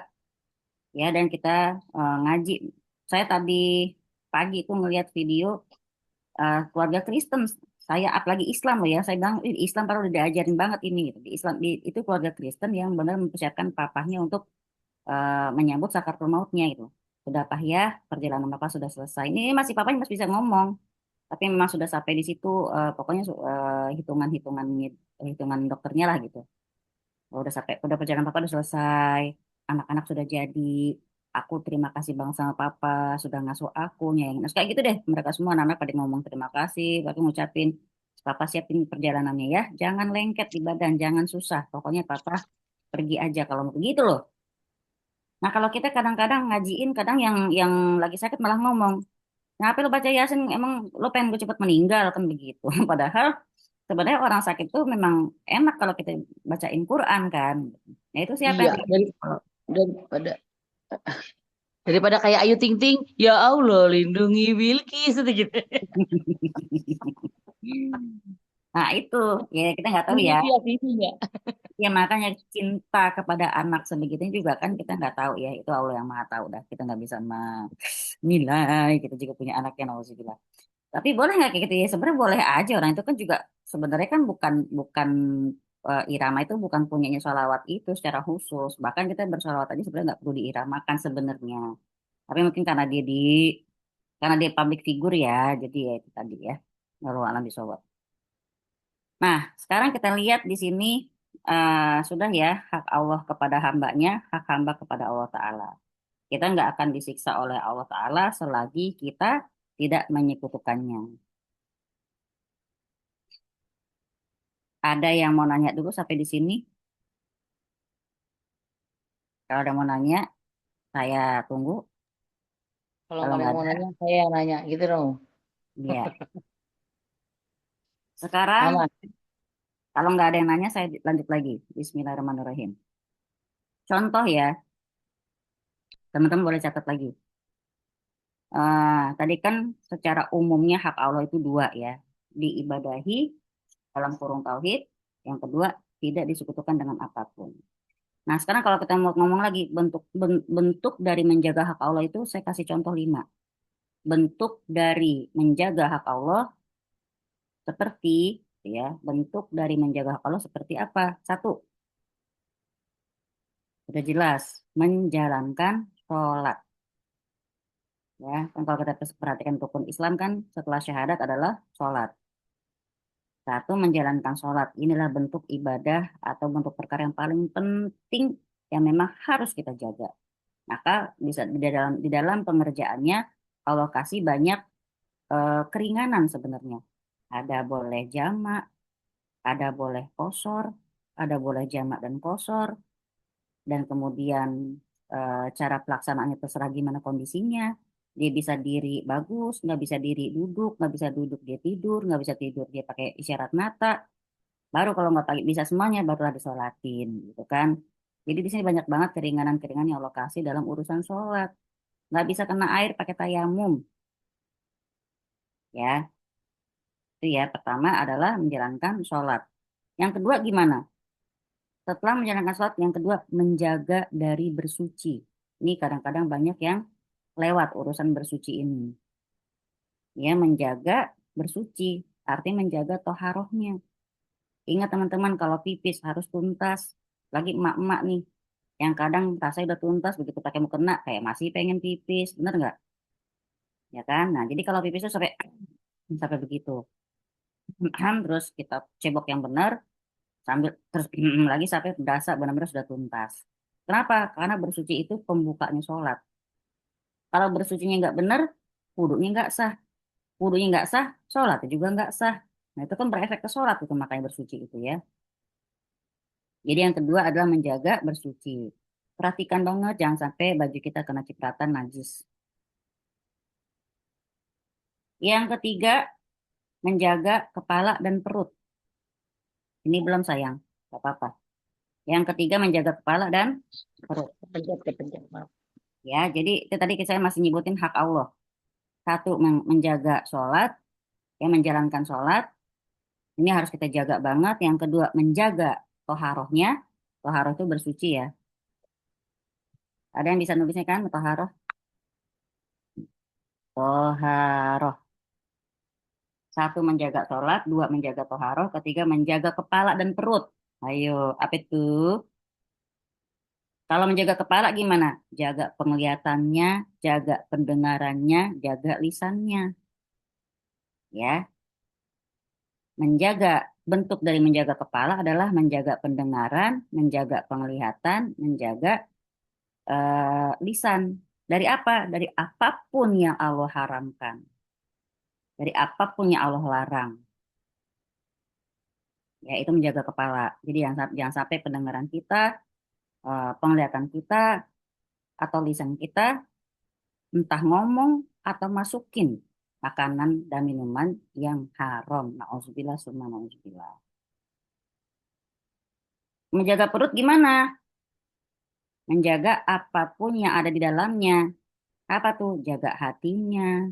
Speaker 1: ya. Dan kita ngaji. Saya tadi pagi itu ngelihat video keluarga Kristen. Saya apalagi Islam loh ya. Saya bilang Islam baru udah diajarin banget ini. Gitu. Di Islam itu keluarga Kristen yang benar mempersiapkan papahnya untuk menyambut sakaratul mautnya itu. Sudah pahya, perjalanan bapak sudah selesai. Ini masih papanya masih bisa ngomong. Tapi memang sudah sampai di situ pokoknya hitungan-hitungan hitungan dokternya lah gitu. Udah sampai udah perjalanan papa udah selesai, anak-anak sudah jadi. Aku terima kasih bang sama papa sudah ngasuh aku nyayang. Nah, kayak gitu deh mereka semua anak-anak pada ngomong terima kasih, papa ngucapin papa siapin perjalanannya ya, jangan lengket di badan, jangan susah. Pokoknya papa pergi aja kalau mau begitu loh. Nah kalau kita kadang-kadang ngajiin, kadang yang lagi sakit malah ngomong, kenapa lo baca Yasin? Emang lo pengen gue cepet meninggal kan begitu. Padahal sebenarnya orang sakit tuh memang enak kalau kita bacain Quran kan. Nah itu siapa
Speaker 2: Iya,
Speaker 1: yang kayak
Speaker 2: dari
Speaker 1: gitu? Kalau
Speaker 2: daripada daripada kayak Ayu Ting Ting, ya Allah lindungi Bilqis gitu.
Speaker 1: nah itu ya kita nggak tahu ya.
Speaker 2: Mimpi ya.
Speaker 1: Ya makanya cinta kepada anak sebegitunya juga kan kita nggak tahu ya. Itu Allah yang Maha tahu dah. Kita nggak bisa menilai. Kita juga punya anak yang nauzubillah. Tapi boleh nggak kayak gitu ya? Sebenarnya boleh aja orang itu kan juga sebenarnya kan bukan bukan irama itu bukan punyanya sholawat itu secara khusus. Bahkan kita bersolawat aja sebenarnya nggak perlu diiramakan sebenarnya. Tapi mungkin karena dia public figure ya, jadi ya itu tadi ya. Lalu alam bisawab. Nah, sekarang kita lihat di sini sudah ya hak Allah kepada hambanya, hak hamba kepada Allah Ta'ala. Kita nggak akan disiksa oleh Allah Ta'ala selagi kita tidak menyekutukannya. Ada yang mau nanya dulu sampai di sini? Kalau ada mau nanya, saya tunggu.
Speaker 2: Kalau
Speaker 1: Kalau
Speaker 2: nggak ada
Speaker 1: nggak
Speaker 2: yang mau
Speaker 1: ada,
Speaker 2: nanya, saya yang nanya gitu dong.
Speaker 1: ya. Sekarang,
Speaker 2: Aman.
Speaker 1: kalau nggak ada yang nanya, saya lanjut lagi. Bismillahirrahmanirrahim. Contoh ya, teman-teman boleh catat lagi. Tadi kan secara umumnya hak Allah itu dua ya. Diibadahi dalam kurung tauhid. Yang kedua, tidak disekutukan dengan apapun. Nah, sekarang kalau kita mau ngomong lagi bentuk dari menjaga hak Allah itu saya kasih contoh 5. Bentuk dari menjaga hak Allah seperti ya, bentuk dari menjaga hak Allah seperti apa? Satu, sudah jelas menjalankan sholat. Ya, kan kalau kita perhatikan rukun Islam kan setelah syahadat adalah sholat. Satu, menjalankan sholat. Inilah bentuk ibadah atau bentuk perkara yang paling penting yang memang harus kita jaga. Maka bisa di dalam pengerjaannya Allah kasih banyak keringanan sebenarnya. Ada boleh jamak, ada boleh kosor, ada boleh jamak dan kosor, dan kemudian cara pelaksanaannya terserah gimana kondisinya. Dia bisa diri bagus, nggak bisa diri duduk, nggak bisa duduk dia tidur, nggak bisa tidur dia pakai isyarat mata. Baru kalau nggak pakai bisa semuanya barulah disolatin, gitu kan. Jadi di sini banyak banget keringanan-keringanan yang Allah kasih dalam urusan sholat. Nggak bisa kena air pakai tayamum, ya. Itu ya, pertama adalah menjalankan sholat. Yang kedua gimana? Setelah menjalankan sholat, yang kedua menjaga dari bersuci. Ini kadang-kadang banyak yang lewat urusan bersuci ini. Ya, menjaga bersuci, artinya menjaga toharohnya. Ingat teman-teman, kalau pipis harus tuntas. Lagi emak-emak nih, yang kadang rasanya udah tuntas, begitu pakai mukena, kayak masih pengen pipis. Bener nggak? Ya kan? Nah, jadi kalau pipis itu sampai sampai begitu. Terus kita cebok yang benar, sambil terus lagi sampai berasa benar-benar sudah tuntas. Kenapa? Karena bersuci itu pembukanya sholat. Kalau bersucinya nggak benar, wudhunya nggak sah. Wudhunya nggak sah, sholatnya juga nggak sah. Nah itu kan berefek ke sholat itu makanya bersuci itu ya. Jadi yang kedua adalah menjaga bersuci. Perhatikan banget jangan sampai baju kita kena cipratan najis. Yang ketiga menjaga kepala dan perut. Ini belum sayang, nggak apa-apa. Yang ketiga menjaga kepala dan perut.
Speaker 2: Kepencet, maaf.
Speaker 1: Ya, jadi itu tadi saya masih nyebutin hak Allah. Satu menjaga sholat, ya menjalankan sholat. Ini harus kita jaga banget. Yang kedua menjaga toharohnya. Toharoh itu bersuci ya. Ada yang bisa nulisnya kan toharoh? Toharoh. Satu menjaga sholat, dua menjaga toharoh, ketiga menjaga kepala dan perut. Ayo, apa itu? Kalau menjaga kepala gimana? Jaga penglihatannya, jaga pendengarannya, jaga lisannya. Ya, menjaga bentuk dari menjaga kepala adalah menjaga pendengaran, menjaga penglihatan, menjaga lisan. Dari apa? Dari apapun yang Allah haramkan. Dari apapun yang Allah larang. Ya, itu menjaga kepala. Jadi jangan sampai pendengaran kita, penglihatan kita, atau lisan kita entah ngomong atau masukin. makanan dan minuman yang haram. Nauzubillah summa nauzubillah. Menjaga perut gimana? Menjaga apapun yang ada di dalamnya. Apa tuh? Jaga hatinya,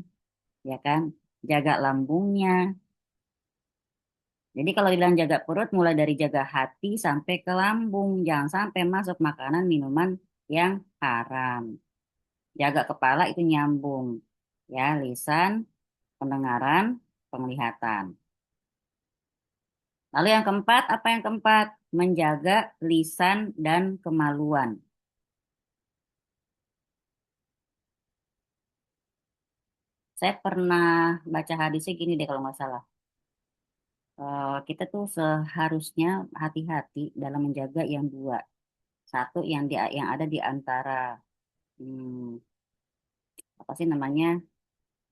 Speaker 1: ya kan? Jaga lambungnya. Jadi kalau bilang jaga perut mulai dari jaga hati sampai ke lambung. Jangan sampai masuk makanan minuman yang haram. Jaga kepala itu nyambung. Ya, lisan, pendengaran, penglihatan. Lalu yang keempat, apa yang keempat? Menjaga lisan dan kemaluan. Saya pernah baca hadisnya gini deh kalau nggak salah. Kita tuh seharusnya hati-hati dalam menjaga yang dua. Satu yang ada di antara hmm, apa sih namanya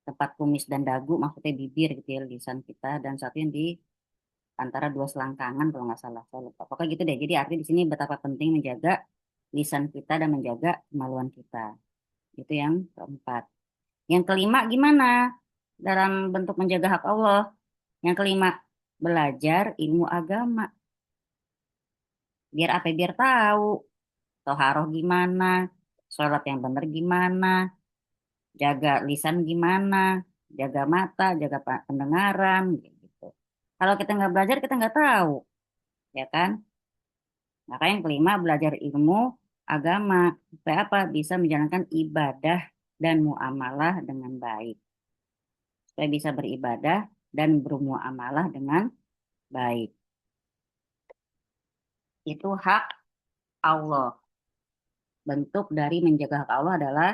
Speaker 1: tempat kumis dan dagu, maksudnya bibir gitu ya, lisan kita, dan satu yang di antara dua selangkangan kalau nggak salah. Saya lupa. Pokoknya gitu deh. Jadi artinya di sini betapa penting menjaga lisan kita dan menjaga kemaluan kita. Itu yang keempat. Yang kelima gimana dalam bentuk menjaga hak Allah? Yang kelima, belajar ilmu agama. Biar apa? Biar tahu toharoh gimana, sholat yang benar gimana, jaga lisan gimana, jaga mata, jaga pendengaran, gitu. Kalau kita nggak belajar, kita nggak tahu, ya kan? Maka yang kelima, belajar ilmu agama. Supaya apa? Bisa menjalankan ibadah dan muamalah dengan baik. Supaya bisa beribadah dan bermuamalah dengan baik. Itu hak Allah. Bentuk dari menjaga hak Allah adalah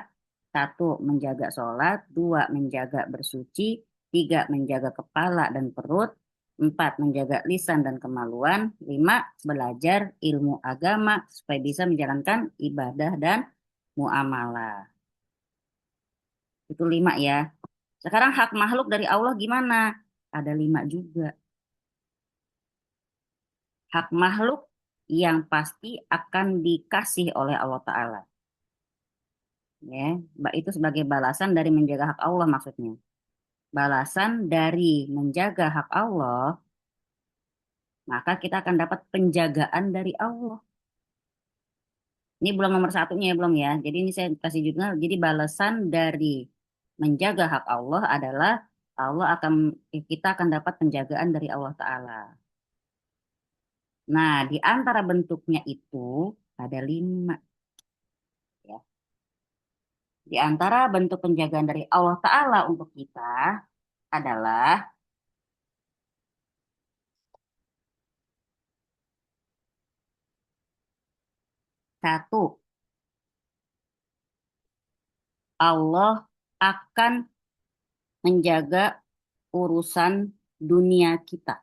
Speaker 1: satu, menjaga sholat, dua, menjaga bersuci, tiga, menjaga kepala dan perut, empat, menjaga lisan dan kemaluan, lima, belajar ilmu agama supaya bisa menjalankan ibadah dan muamalah. Itu lima ya. Sekarang hak makhluk dari Allah gimana? Ada lima juga. Hak makhluk yang pasti akan dikasih oleh Allah Ta'ala. Ya, itu sebagai balasan dari menjaga hak Allah maksudnya. Balasan dari menjaga hak Allah, maka kita akan dapat penjagaan dari Allah. Ini belum nomor satunya ya, belum ya. Jadi ini saya kasih judulnya, jadi balasan dari menjaga hak Allah adalah Allah akan kita akan dapat penjagaan dari Allah Ta'ala. Nah, di antara bentuknya itu ada lima. Ya. Di antara bentuk penjagaan dari Allah Ta'ala untuk kita adalah satu, Allah akan menjaga urusan dunia kita.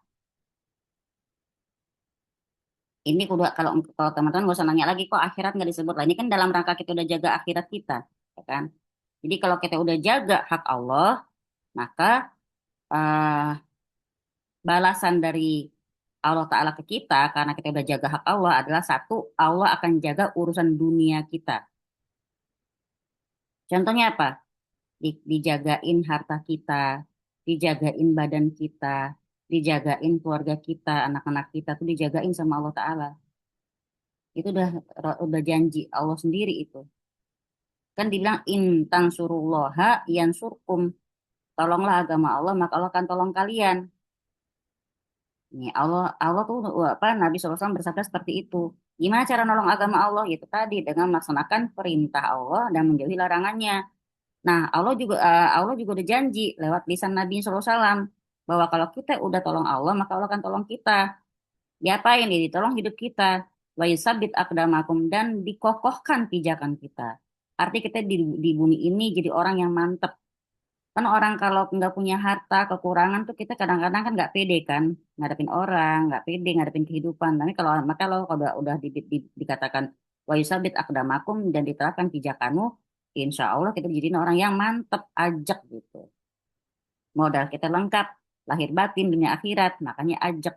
Speaker 1: Ini udah kalau teman-teman gak usah nanya lagi kok akhirat nggak disebut lah. Ini kan dalam rangka kita udah jaga akhirat kita, ya kan? Jadi kalau kita udah jaga hak Allah, maka eh, balasan dari Allah Ta'ala ke kita karena kita udah jaga hak Allah adalah satu, Allah akan jaga urusan dunia kita. Contohnya apa? Dijagain harta kita, dijagain badan kita, dijagain keluarga kita, anak-anak kita tuh dijagain sama Allah Ta'ala. Itu udah janji Allah sendiri itu. Kan dibilang in tansurullaha yansurkum. Tolonglah agama Allah, maka Allah akan tolong kalian. Nih, Allah tuh apa Nabi SAW bersabda seperti itu. Gimana cara nolong agama Allah? Itu tadi dengan melaksanakan perintah Allah dan menjauhi larangannya. Nah, Allah juga udah janji lewat lisan Nabi SAW bahwa kalau kita udah tolong Allah, maka Allah akan tolong kita. Diapain? Dia ditolong hidup kita. Wa yusabbit aqdamakum dan dikokohkan pijakan kita. Arti kita di bumi ini jadi orang yang mantep. Kan orang kalau nggak punya harta, kekurangan tuh kita kadang-kadang kan nggak pede kan ngadepin orang, nggak pede ngadepin kehidupan. Tapi kalau udah dikatakan wa yusabbit aqdamakum dan diterapkan pijakanmu, insya Allah kita jadi orang yang mantep ajak gitu. Modal kita lengkap, lahir batin dunia akhirat, makanya ajak.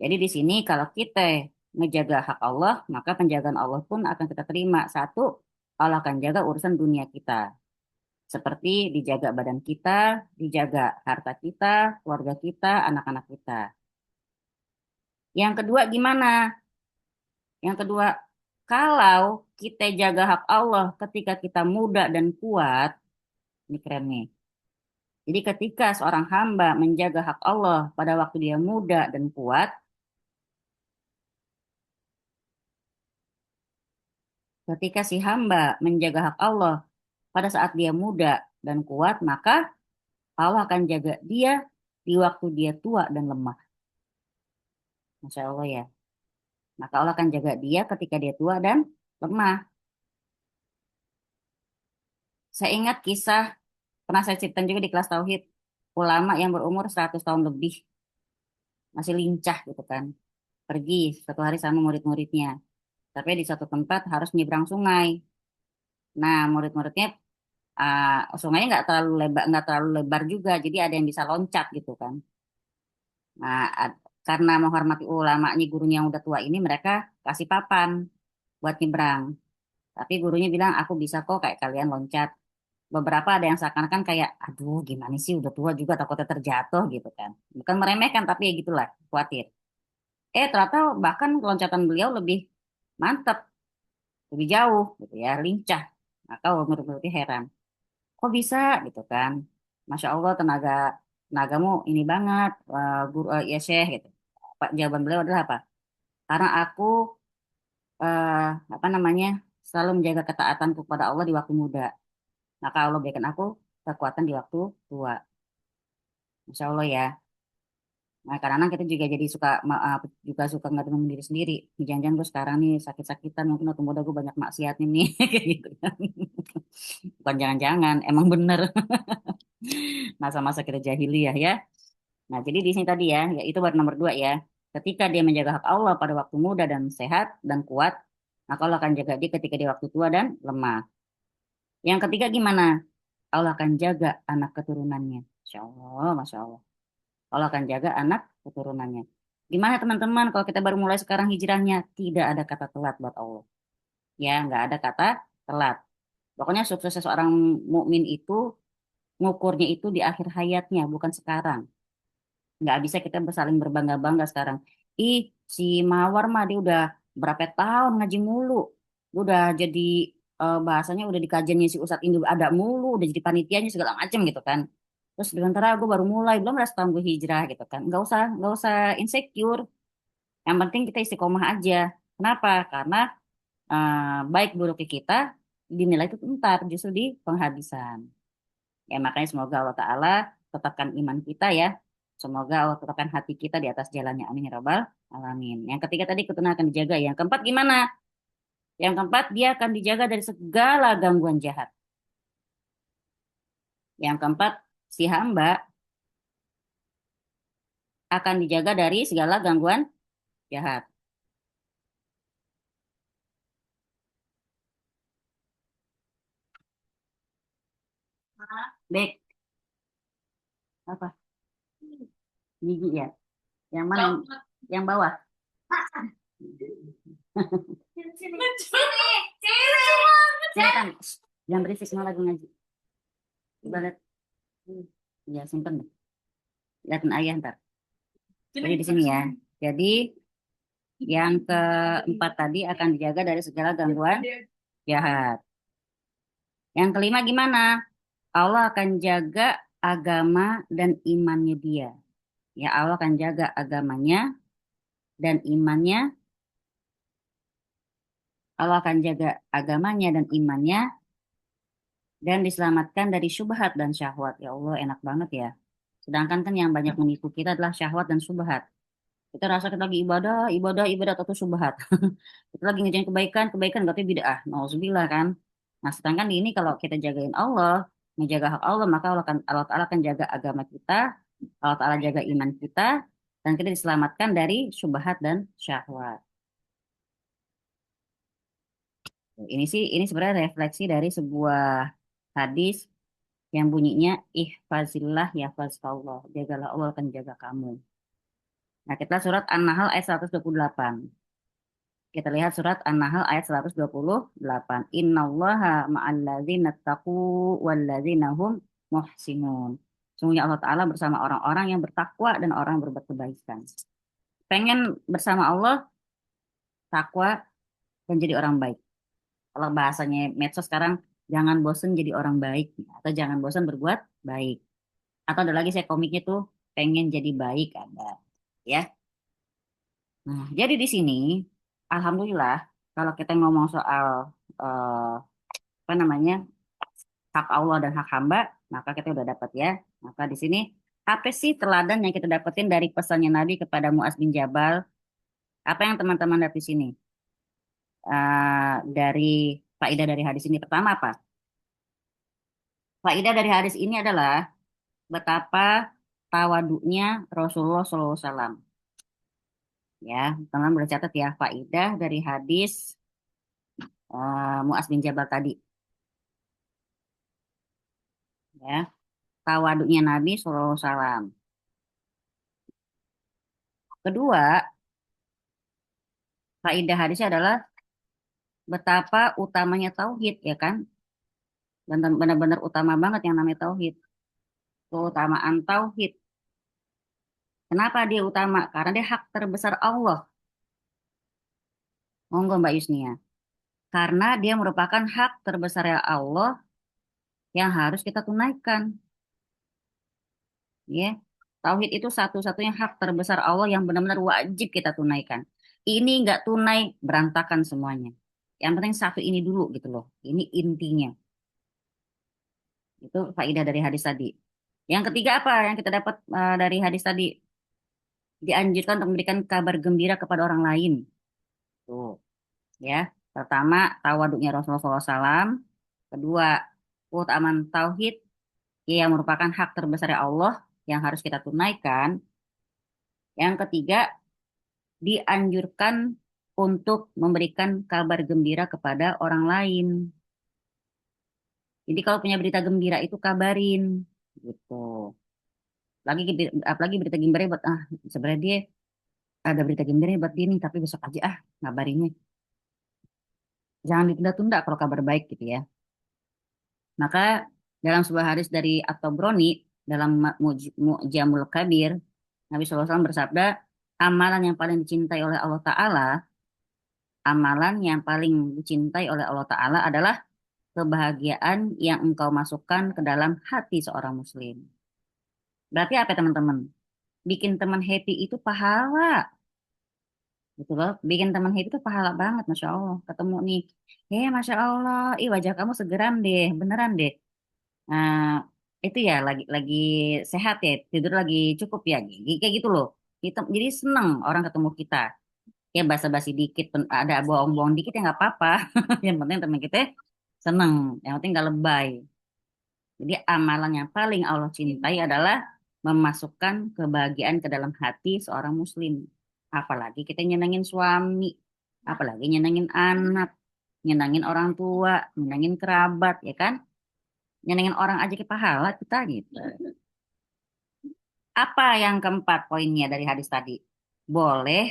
Speaker 1: Jadi di sini kalau kita ngejaga hak Allah, maka penjagaan Allah pun akan kita terima. Satu, Allah akan jaga urusan dunia kita. Seperti dijaga badan kita, dijaga harta kita, keluarga kita, anak-anak kita. Yang kedua gimana? Yang kedua, kalau kita jaga hak Allah ketika kita muda dan kuat, ini keren nih. Jadi ketika seorang hamba menjaga hak Allah pada waktu dia muda dan kuat, ketika si hamba menjaga hak Allah pada saat dia muda dan kuat, maka Allah akan jaga dia di waktu dia tua dan lemah. Masya Allah ya. Maka Allah akan jaga dia ketika dia tua dan lemah. Saya ingat kisah, pernah saya ceritakan juga di kelas Tauhid, ulama yang berumur 100 tahun lebih, masih lincah gitu kan. Pergi satu hari sama murid-muridnya. Tapi di satu tempat harus nyebrang sungai. Nah, murid-muridnya sungainya nggak terlalu lebar juga, jadi ada yang bisa loncat gitu kan. Nah, karena menghormati ulamanya, gurunya yang udah tua ini, mereka kasih papan buat nyebrang. Tapi gurunya bilang, aku bisa kok kayak kalian loncat. Beberapa ada yang seakan-akan kayak, aduh gimana sih udah tua juga takutnya terjatuh gitu kan. Bukan meremehkan, tapi ya gitulah, khawatir. Ternyata bahkan loncatan beliau lebih mantap, lebih jauh gitu ya, lincah. Maka murid-muridnya heran. Kok bisa gitu kan? Masya Allah tenagamu ini banget, guru ya Syekh gitu. Pak jawaban beliau adalah apa? Karena aku eh, apa namanya selalu menjaga ketaatanku kepada Allah di waktu muda. Maka Allah berikan aku kekuatan di waktu tua. Masya Allah ya. Nah, kadang kita juga jadi juga suka ngatur diri sendiri. Jangan-jangan gue sekarang nih sakit-sakitan, mungkin waktu muda gue banyak maksiat ini, kayak gitu kan. Bukan jangan-jangan, emang bener masa-masa kita jahiliyah ya. Nah, jadi di sini tadi ya, itu baru nomor dua ya. Ketika dia menjaga hak Allah pada waktu muda dan sehat dan kuat, maka Allah akan jaga dia ketika dia waktu tua dan lemah. Yang ketiga gimana? Allah akan jaga anak keturunannya. Masya Allah, Masya Allah. Allah akan jaga anak keturunannya. Gimana teman-teman kalau kita baru mulai sekarang hijrahnya? Tidak ada kata telat buat Allah. Ya, nggak ada kata telat. Pokoknya sukses seorang mukmin itu ngukurnya itu di akhir hayatnya, bukan sekarang. Nggak bisa kita saling berbangga-bangga sekarang. Ih, si Mawar mah dia udah berapa tahun ngaji mulu. Dia udah jadi bahasanya udah di kajiannya si Ustadz ini ada mulu, udah jadi panitianya segala macam gitu kan. Terus sementara gue baru mulai, belum ada setahun gue hijrah gitu kan. Nggak usah insecure. Yang penting kita istiqomah aja. Kenapa? Karena baik buruknya kita dinilai itu ntar justru di penghabisan. Ya makanya semoga Allah Ta'ala tetapkan iman kita ya. Semoga Allah tetapkan hati kita di atas jalannya. Amin ya Rabbal Alamin. Yang ketiga tadi keturunan akan dijaga. Yang keempat gimana? Yang keempat dia akan dijaga dari segala gangguan jahat. Yang keempat si hamba akan dijaga dari segala gangguan jahat. Baik, apa? Gigi ya. Yang mana? Yang bawah. Silakan. Jangan berisik semua lagi ngaji. Coba lihat. Ya, simpen. Lihatin ayah ntar. Jadi di sini ya. Jadi yang keempat tadi akan dijaga dari segala gangguan jahat. Yang kelima gimana? Allah akan jaga agama dan imannya dia. Ya Allah akan jaga agamanya dan imannya. Allah akan jaga agamanya dan imannya dan diselamatkan dari syubhat dan syahwat. Ya Allah enak banget ya. Sedangkan kan yang banyak menipu kita adalah syahwat dan syubhat. Kita rasa kita lagi ibadah, ibadah, ibadah atau syubhat. Kita lagi ngerjain kebaikan, kebaikan tapi bid'ah. Nauzubillah kan. Nah, sedangkan ini kalau kita jagain Allah, menjaga hak Allah, maka Allah Ta'ala akan jaga agama kita, Allah Ta'ala jaga iman kita, dan kita diselamatkan dari syubhat dan syahwat. Ini sebenarnya refleksi dari sebuah hadis yang bunyinya ihfazillah yahfazkallah. Jagalah Allah akan jaga kamu. Nah, kita surat An-Nahl ayat 128. Kita lihat surat An-Nahl ayat 128. Innallaha ma'alladzina taqu walladzina hum muhsinun. Sungguhnya Allah Ta'ala bersama orang-orang yang bertakwa dan orang yang berbuat kebaikan. Pengen bersama Allah, takwa, dan jadi orang baik. Kalau bahasanya medsos sekarang, jangan bosen jadi orang baik. Atau jangan bosen berbuat baik. Atau ada lagi saya komiknya tuh, pengen jadi baik ada. Ya. Nah, jadi di sini, Alhamdulillah, kalau kita ngomong soal eh, apa namanya hak Allah dan hak hamba, maka kita udah dapat ya. Maka di sini apa sih teladan yang kita dapetin dari pesannya Nabi kepada Muaz bin Jabal? Apa yang teman-teman lihat di sini? Dari faedah dari hadis ini pertama apa? Faedah dari hadis ini adalah betapa tawaduknya Rasulullah SAW. Ya, teman-teman boleh catat ya faedah dari hadis Muaz bin Jabal tadi. Ya, tawaduknya Nabi SAW. Kedua, faedah hadisnya adalah betapa utamanya tauhid, ya kan? Benar-benar utama banget yang namanya tauhid. Keutamaan tauhid. Kenapa dia utama? Karena dia hak terbesar Allah. Monggo Mbak Yusnia. Karena dia merupakan hak terbesar Allah yang harus kita tunaikan. Ya, tauhid itu satu-satunya hak terbesar Allah yang benar-benar wajib kita tunaikan. Ini nggak tunai, berantakan semuanya. Yang penting satu ini dulu gitu loh. Ini intinya. Itu faedah dari hadis tadi. Yang ketiga apa yang kita dapat dari hadis tadi? Dianjurkan untuk memberikan kabar gembira kepada orang lain. Tuh, ya. Pertama, tawaduknya Rasulullah SAW. Kedua, keutamaan tauhid yang merupakan hak terbesar Allah yang harus kita tunaikan. Yang ketiga, dianjurkan untuk memberikan kabar gembira kepada orang lain. Jadi kalau punya berita gembira itu kabarin, gitu. Lagi apalagi berita gembira buat sebenarnya dia ada berita gembira buat dia nih, tapi besok aja ngabarinnya. Jangan ditunda-tunda kalau kabar baik gitu ya. Maka dalam sebuah hadis dari At-Tabrani dalam Mu'jamul Kabir, Nabi SAW bersabda, amalan yang paling dicintai oleh Allah Ta'ala, amalan yang paling dicintai oleh Allah Ta'ala adalah kebahagiaan yang engkau masukkan ke dalam hati seorang muslim. Berarti apa teman-teman? Bikin teman happy itu pahala. Gitu loh. Bikin teman happy itu pahala banget, Masya Allah. Ketemu nih, Masya Allah, ih wajah kamu segeram deh, beneran deh. Nah, itu ya lagi sehat ya, tidur lagi cukup ya, kayak gitu loh. Jadi seneng orang ketemu kita. Ya basa-basi dikit, ada bohong-bohong dikit ya nggak apa-apa. Yang penting teman kita seneng, yang penting nggak lebay. Jadi amalan yang paling Allah cintai adalah memasukkan kebahagiaan ke dalam hati seorang muslim. Apalagi kita nyenengin suami, apalagi nyenengin anak, nyenengin orang tua, nyenengin kerabat, ya kan? Nyenengin orang aja ke pahala kita gitu. Apa yang keempat poinnya dari hadis tadi? Boleh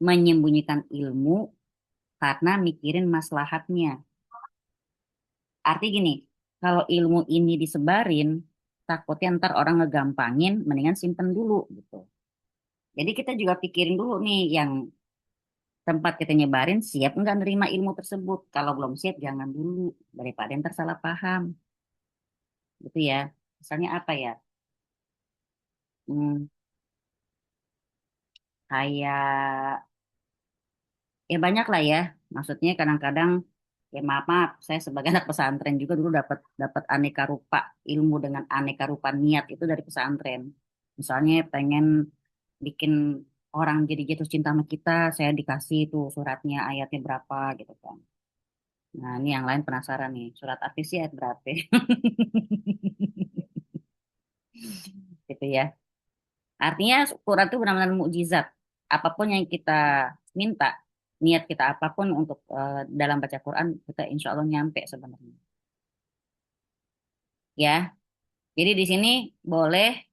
Speaker 1: menyembunyikan ilmu karena mikirin maslahatnya. Arti gini, kalau ilmu ini disebarin, takutnya ntar orang ngegampangin, mendingan simpen dulu gitu. Jadi kita juga pikirin dulu nih, yang tempat kita nyebarin siap nggak nerima ilmu tersebut. Kalau belum siap, jangan dulu, daripada ntar salah paham. Gitu ya. Misalnya apa ya? Hmm, kayak ya banyak lah ya. Maksudnya kadang-kadang ya maaf maaf, saya sebagai anak pesantren juga dulu dapat dapat aneka rupa ilmu dengan aneka rupa niat itu dari pesantren. Misalnya pengen bikin orang jadi jatuh cinta sama kita, saya dikasih tuh suratnya ayatnya berapa gitu kan. Nah ini yang lain penasaran nih, surat apa sih ayat berapa? Gitu ya. Artinya Quran itu benar-benar mukjizat. Apapun yang kita minta, niat kita apapun untuk dalam baca Quran, kita insya Allah nyampe sebenarnya. Ya, jadi di sini boleh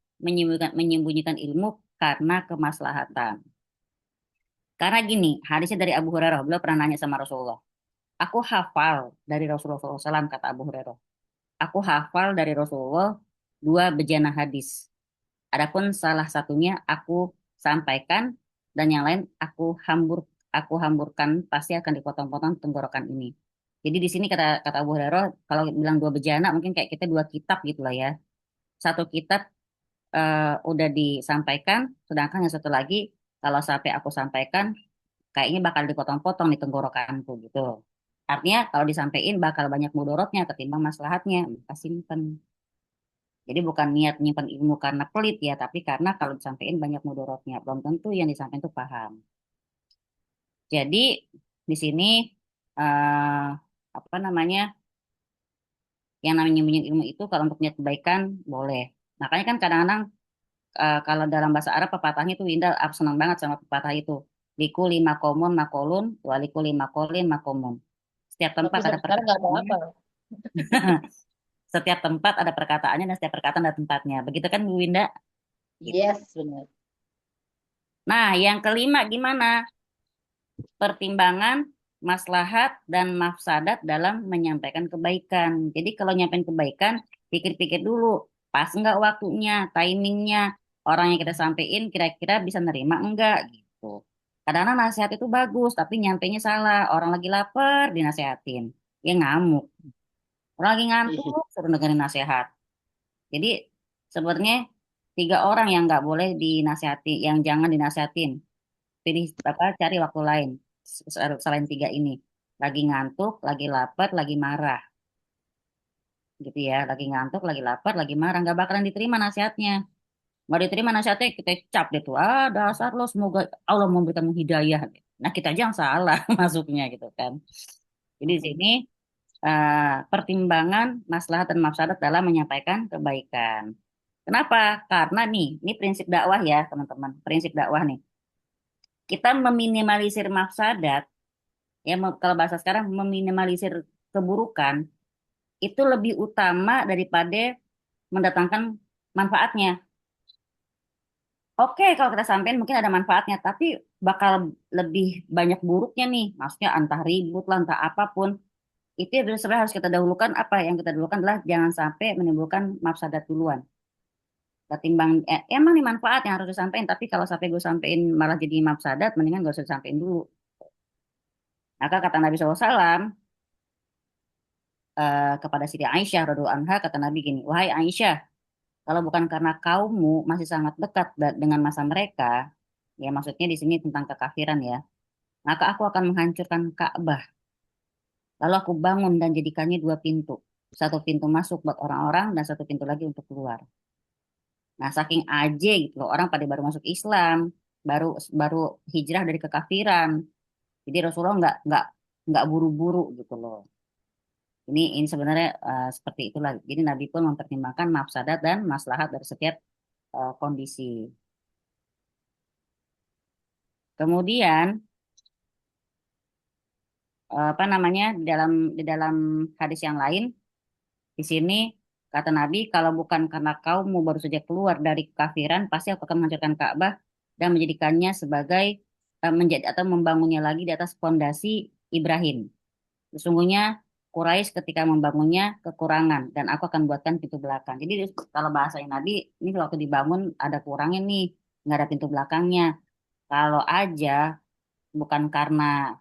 Speaker 1: menyembunyikan ilmu karena kemaslahatan. Karena gini, hadisnya dari Abu Hurairah, beliau pernah nanya sama Rasulullah. Aku hafal dari Rasulullah SAW, kata Abu Hurairah. Aku hafal dari Rasulullah dua bejana hadis. Adapun salah satunya aku sampaikan dan yang lain aku hamburkan pasti akan dipotong-potong tenggorokan ini. Jadi di sini kata kata Abu Hurairah kalau bilang dua bejana mungkin kayak kita dua kitab gitu lah ya. Satu kitab udah disampaikan, sedangkan yang satu lagi kalau sampai aku sampaikan kayaknya bakal dipotong-potong di tenggorokanku gitu. Artinya kalau disampaikan bakal banyak mudorotnya ketimbang maslahatnya, maka simpen. Jadi bukan niat nyimpan ilmu karena pelit ya, tapi karena kalau disampaikan banyak mudorotnya. Belum tentu yang disampaikan itu paham. Jadi di sini eh, apa namanya yang namanya nyembunyiin ilmu itu kalau untuk niat kebaikan boleh. Makanya kan kadang-kadang kalau dalam bahasa Arab pepatahnya itu Winda aku senang banget sama pepatah itu. Liku lima komun makolun, waliku lima kolin makomun. Setiap
Speaker 2: Tapi
Speaker 1: tempat ada
Speaker 2: sampai sekarang nggak
Speaker 1: perkataannya,
Speaker 2: apa-apa.
Speaker 1: setiap tempat ada perkataannya dan setiap perkataan ada tempatnya. Begitu kan Bu Winda? Gitu.
Speaker 2: Yes, benar.
Speaker 1: Nah, yang kelima gimana? Pertimbangan maslahat dan mafsadat dalam menyampaikan kebaikan. Jadi kalau nyampein kebaikan, pikir-pikir dulu, pas enggak waktunya, timingnya, orang yang kita sampein kira-kira bisa nerima enggak gitu. Kadang-kadang nasihat itu bagus, tapi nyampainya salah. Orang lagi lapar, dinasehatin. Ya ngamuk. Orang lagi ngantuk, suruh dengerin nasihat. Jadi sebenarnya tiga orang yang nggak boleh dinasehati, yang jangan dinasehatin pilih apa cari waktu lain selain tiga ini lagi ngantuk lagi lapar lagi marah gitu ya lagi ngantuk lagi lapar lagi marah nggak bakalan diterima nasihatnya mau diterima nasihatnya kita cap deh tuh dasar lo semoga Allah memberikan hidayah nah kita aja yang salah masuknya gitu kan jadi di sini pertimbangan maslahat dan mafsadat dalam menyampaikan kebaikan kenapa karena nih ini prinsip dakwah ya teman-teman prinsip dakwah nih kita meminimalisir mafsadat ya kalau bahasa sekarang meminimalisir keburukan itu lebih utama daripada mendatangkan manfaatnya. Oke, kalau kita sampein mungkin ada manfaatnya, tapi bakal lebih banyak buruknya nih. Maksudnya entah ribut lah, entah apapun. Itu yang sebenarnya harus kita dahulukan. Apa yang kita dahulukan adalah jangan sampai menimbulkan mafsadat duluan. Ketimbang, emang nih manfaat yang harus disampaikan, tapi kalau sampai gue sampein malah jadi mafsadat, mendingan gak usah disampaikan dulu. Maka kata Nabi SAW, kepada Siti Aisyah radhiallahu anha kata Nabi gini, wahai Aisyah, kalau bukan karena kaummu masih sangat dekat dengan masa mereka, ya maksudnya di sini tentang kekafiran ya, maka aku akan menghancurkan Ka'bah. Lalu aku bangun dan jadikannya dua pintu, satu pintu masuk buat orang-orang dan satu pintu lagi untuk keluar. Nah saking aja gitu loh, orang pada baru masuk Islam, baru baru hijrah dari kekafiran, jadi Rasulullah nggak buru-buru gitu loh. Ini sebenarnya seperti itulah. Jadi Nabi pun mempertimbangkan mafsadat dan maslahat dari setiap kondisi. Kemudian apa namanya di dalam hadis yang lain di sini kata Nabi kalau bukan karena kaummu baru saja keluar dari kafiran pasti aku akan menghancurkan Ka'bah dan menjadikannya sebagai menjadi atau membangunnya lagi di atas fondasi Ibrahim. Sesungguhnya Quraisy ketika membangunnya kekurangan dan aku akan buatkan pintu belakang. Jadi kalau bahasanya Nabi ini waktu dibangun ada kurangnya nih, nggak ada pintu belakangnya. Kalau aja bukan karena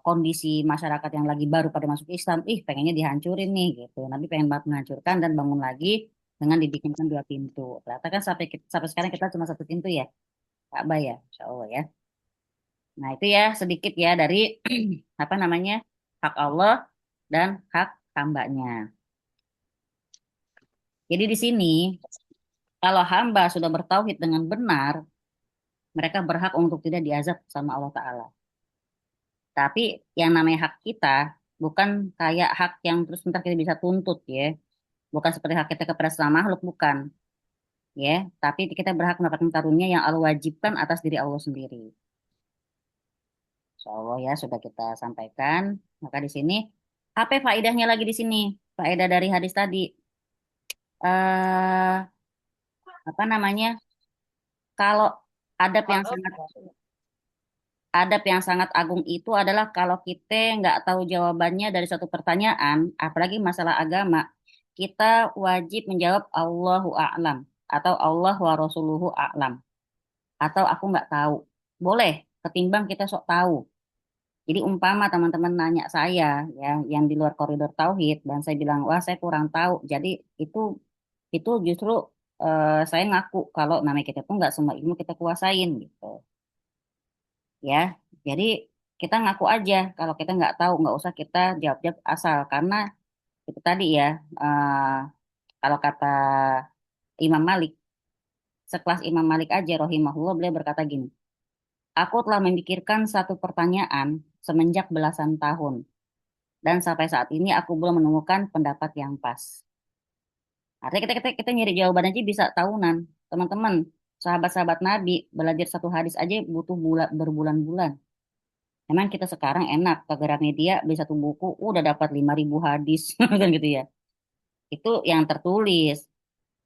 Speaker 1: kondisi masyarakat yang lagi baru pada masuk Islam, ih pengennya dihancurin nih gitu. Nabi pengen banget menghancurkan dan bangun lagi dengan dibikinkan dua pintu. Ternyata kan sampai sekarang kita cuma satu pintu ya, Ka'bah ya, Insya Allah ya. Nah itu ya sedikit ya dari apa namanya hak Allah dan hak hambanya. Jadi di sini kalau hamba sudah bertauhid dengan benar, mereka berhak untuk tidak diazab sama Allah Ta'ala. Tapi yang namanya hak kita bukan kayak hak yang terus ntar kita bisa tuntut ya. Bukan seperti hak kita kepada sesama makhluk, bukan. Ya, tapi kita berhak mendapatkan karunia yang Allah wajibkan atas diri Allah sendiri. Insya Allah ya sudah kita sampaikan. Maka di sini apa faedahnya lagi di sini? Faedah dari hadis tadi. Eh apa namanya? Kalau adab yang sangat Adab yang sangat agung itu adalah kalau kita nggak tahu jawabannya dari suatu pertanyaan, apalagi masalah agama, kita wajib menjawab Allahu a'lam atau Allah wa rasuluhu a'lam atau aku nggak tahu. Boleh, ketimbang kita sok tahu. Jadi umpama teman-teman nanya saya ya yang di luar koridor tauhid dan saya bilang wah saya kurang tahu. Jadi itu justru saya ngaku kalau namanya kita tuh nggak semua ilmu kita kuasain gitu ya. Jadi kita ngaku aja kalau kita nggak tahu nggak usah kita jawab-jawab asal karena itu tadi ya kalau kata Imam Malik sekelas Imam Malik aja rohimahullah beliau berkata gini, aku telah memikirkan satu pertanyaan semenjak belasan tahun dan sampai saat ini aku belum menemukan pendapat yang pas. Artinya kita nyari jawaban aja bisa tahunan. Teman-teman, sahabat-sahabat Nabi belajar satu hadis aja butuh berbulan-bulan. Emang kita sekarang enak ke Gramedia beli satu buku udah dapat 5.000 hadis kan gitu ya. Itu yang tertulis,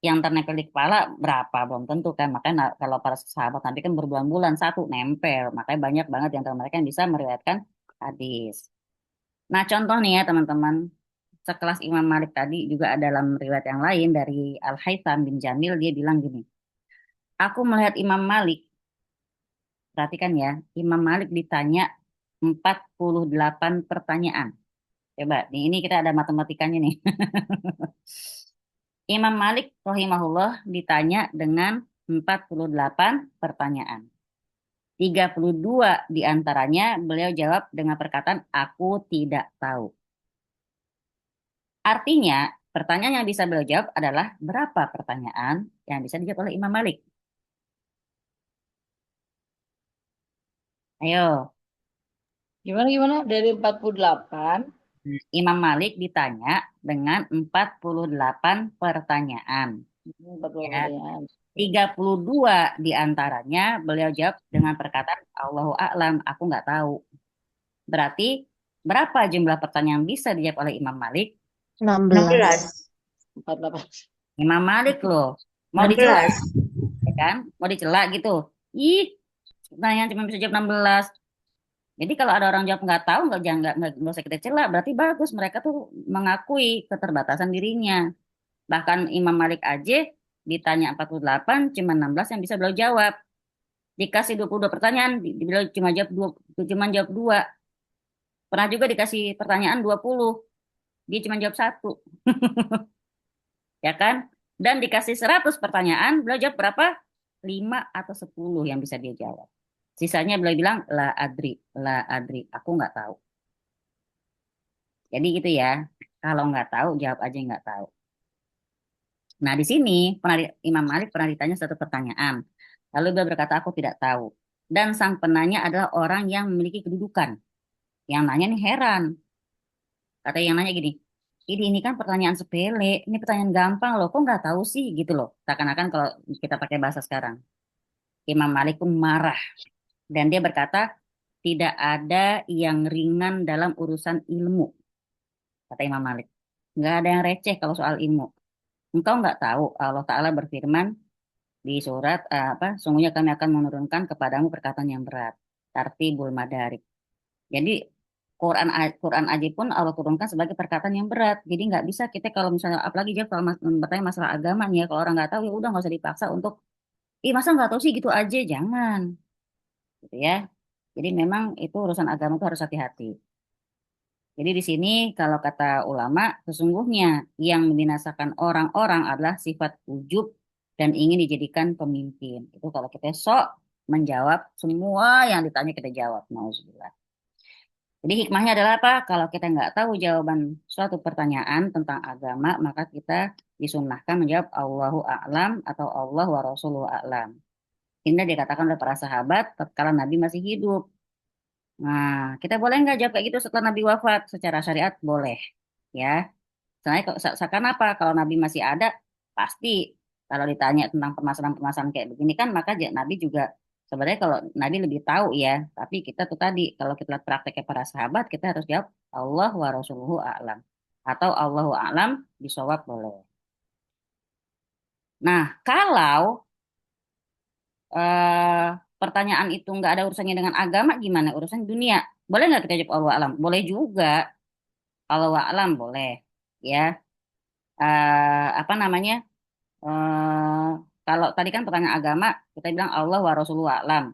Speaker 1: yang ternempel di kepala berapa belum tentu kan. Makanya kalau para sahabat Nabi kan berbulan-bulan satu nempel. Makanya banyak banget di antara mereka yang bisa meriwayatkan hadis. Nah, contoh nih ya teman-teman, sekelas Imam Malik tadi juga ada dalam riwayat yang lain dari Al-Haytham bin Jamil dia bilang gini, aku melihat Imam Malik, perhatikan ya, Imam Malik ditanya 48 pertanyaan. Coba, ini kita ada matematikanya nih. Imam Malik rahimahullah ditanya dengan 48 pertanyaan. 32 diantaranya beliau jawab dengan perkataan aku tidak tahu. Artinya, pertanyaan yang bisa beliau jawab adalah berapa pertanyaan yang bisa dijawab oleh Imam Malik? Ayo,
Speaker 2: Gimana? Dari 48.
Speaker 1: Imam Malik ditanya dengan 48 pertanyaan.
Speaker 2: 40
Speaker 1: Ya,
Speaker 2: pertanyaan.
Speaker 1: 32 diantaranya beliau jawab dengan perkataan Allahu a'lam, aku nggak tahu. Berarti berapa jumlah pertanyaan yang bisa dijawab oleh Imam Malik?
Speaker 3: 16.
Speaker 2: 48.
Speaker 1: Imam Malik loh, mau dicela
Speaker 4: 16.
Speaker 1: ya kan? Mau dicela gitu. Ih, pertanyaan cuma bisa jawab 16. Jadi kalau ada orang jawab nggak tahu, jangan nggak usah kita cela. Berarti bagus mereka tuh mengakui keterbatasan dirinya. Bahkan Imam Malik aja ditanya 48, cuma 16 yang bisa beliau jawab. Dikasih 22 pertanyaan, beliau cuma jawab 2. Pernah juga dikasih pertanyaan 20, dia cuma jawab 1, ya kan? Dan dikasih 100 pertanyaan, beliau jawab berapa? 5 atau 10 yang bisa dia jawab. Sisanya beliau bilang, la adri, aku nggak tahu. Jadi gitu ya, kalau nggak tahu, jawab aja nggak tahu. Nah, di sini Imam Malik pernah ditanya satu pertanyaan. Lalu beliau berkata, aku tidak tahu. Dan sang penanya adalah orang yang memiliki kedudukan. Yang nanya nih heran. Kata yang nanya gini, ini kan pertanyaan sepele, ini pertanyaan gampang loh, kok nggak tahu sih gitu loh. Seakan-akan kalau kita pakai bahasa sekarang. Imam Malik pun marah. Dan dia berkata, tidak ada yang ringan dalam urusan ilmu. Kata Imam Malik. Nggak ada yang receh kalau soal ilmu. Engkau nggak tahu Allah Ta'ala berfirman di surat sungguhnya kami akan menurunkan kepadamu perkataan yang berat. Tartibul Madarik. Jadi Quran aja pun Allah turunkan sebagai perkataan yang berat. Jadi nggak bisa kita kalau misalnya apalagi dia kalau bertanya masalah agama nih ya kalau orang nggak tahu ya udah nggak usah dipaksa untuk ih masa nggak tahu sih gitu aja jangan gitu ya. Jadi memang itu urusan agama itu harus hati-hati. Jadi di sini kalau kata ulama sesungguhnya yang membinasakan orang-orang adalah sifat ujub dan ingin dijadikan pemimpin. Itu kalau kita sok menjawab semua yang ditanya kita jawab. Nauzubillah. Jadi hikmahnya adalah apa? Kalau kita nggak tahu jawaban suatu pertanyaan tentang agama, maka kita disunnahkan menjawab Allahu a'lam atau Allah wa rasuluhu a'lam. Ini dikatakan oleh para sahabat tatkala Nabi masih hidup. Nah, kita boleh nggak jawab kayak gitu setelah Nabi wafat? Secara syariat boleh, ya. Soalnya seakan apa? Kalau Nabi masih ada, pasti kalau ditanya tentang permasalahan-permasalahan kayak begini kan, maka Nabi juga sebenarnya kalau Nabi lebih tahu ya. Tapi kita tuh tadi, kalau kita lihat prakteknya para sahabat, kita harus jawab Allah wa rasuluhu a'lam. Atau Allahu a'lam bisawab boleh. Nah, kalau pertanyaan itu nggak ada urusannya dengan agama, gimana? Urusan dunia. Boleh nggak kita jawab Allah alam? Boleh juga. Allah alam boleh. Ya. Apa namanya? eh Kalau tadi kan pertanyaan agama, kita bilang Allah wa Rasulullah alam.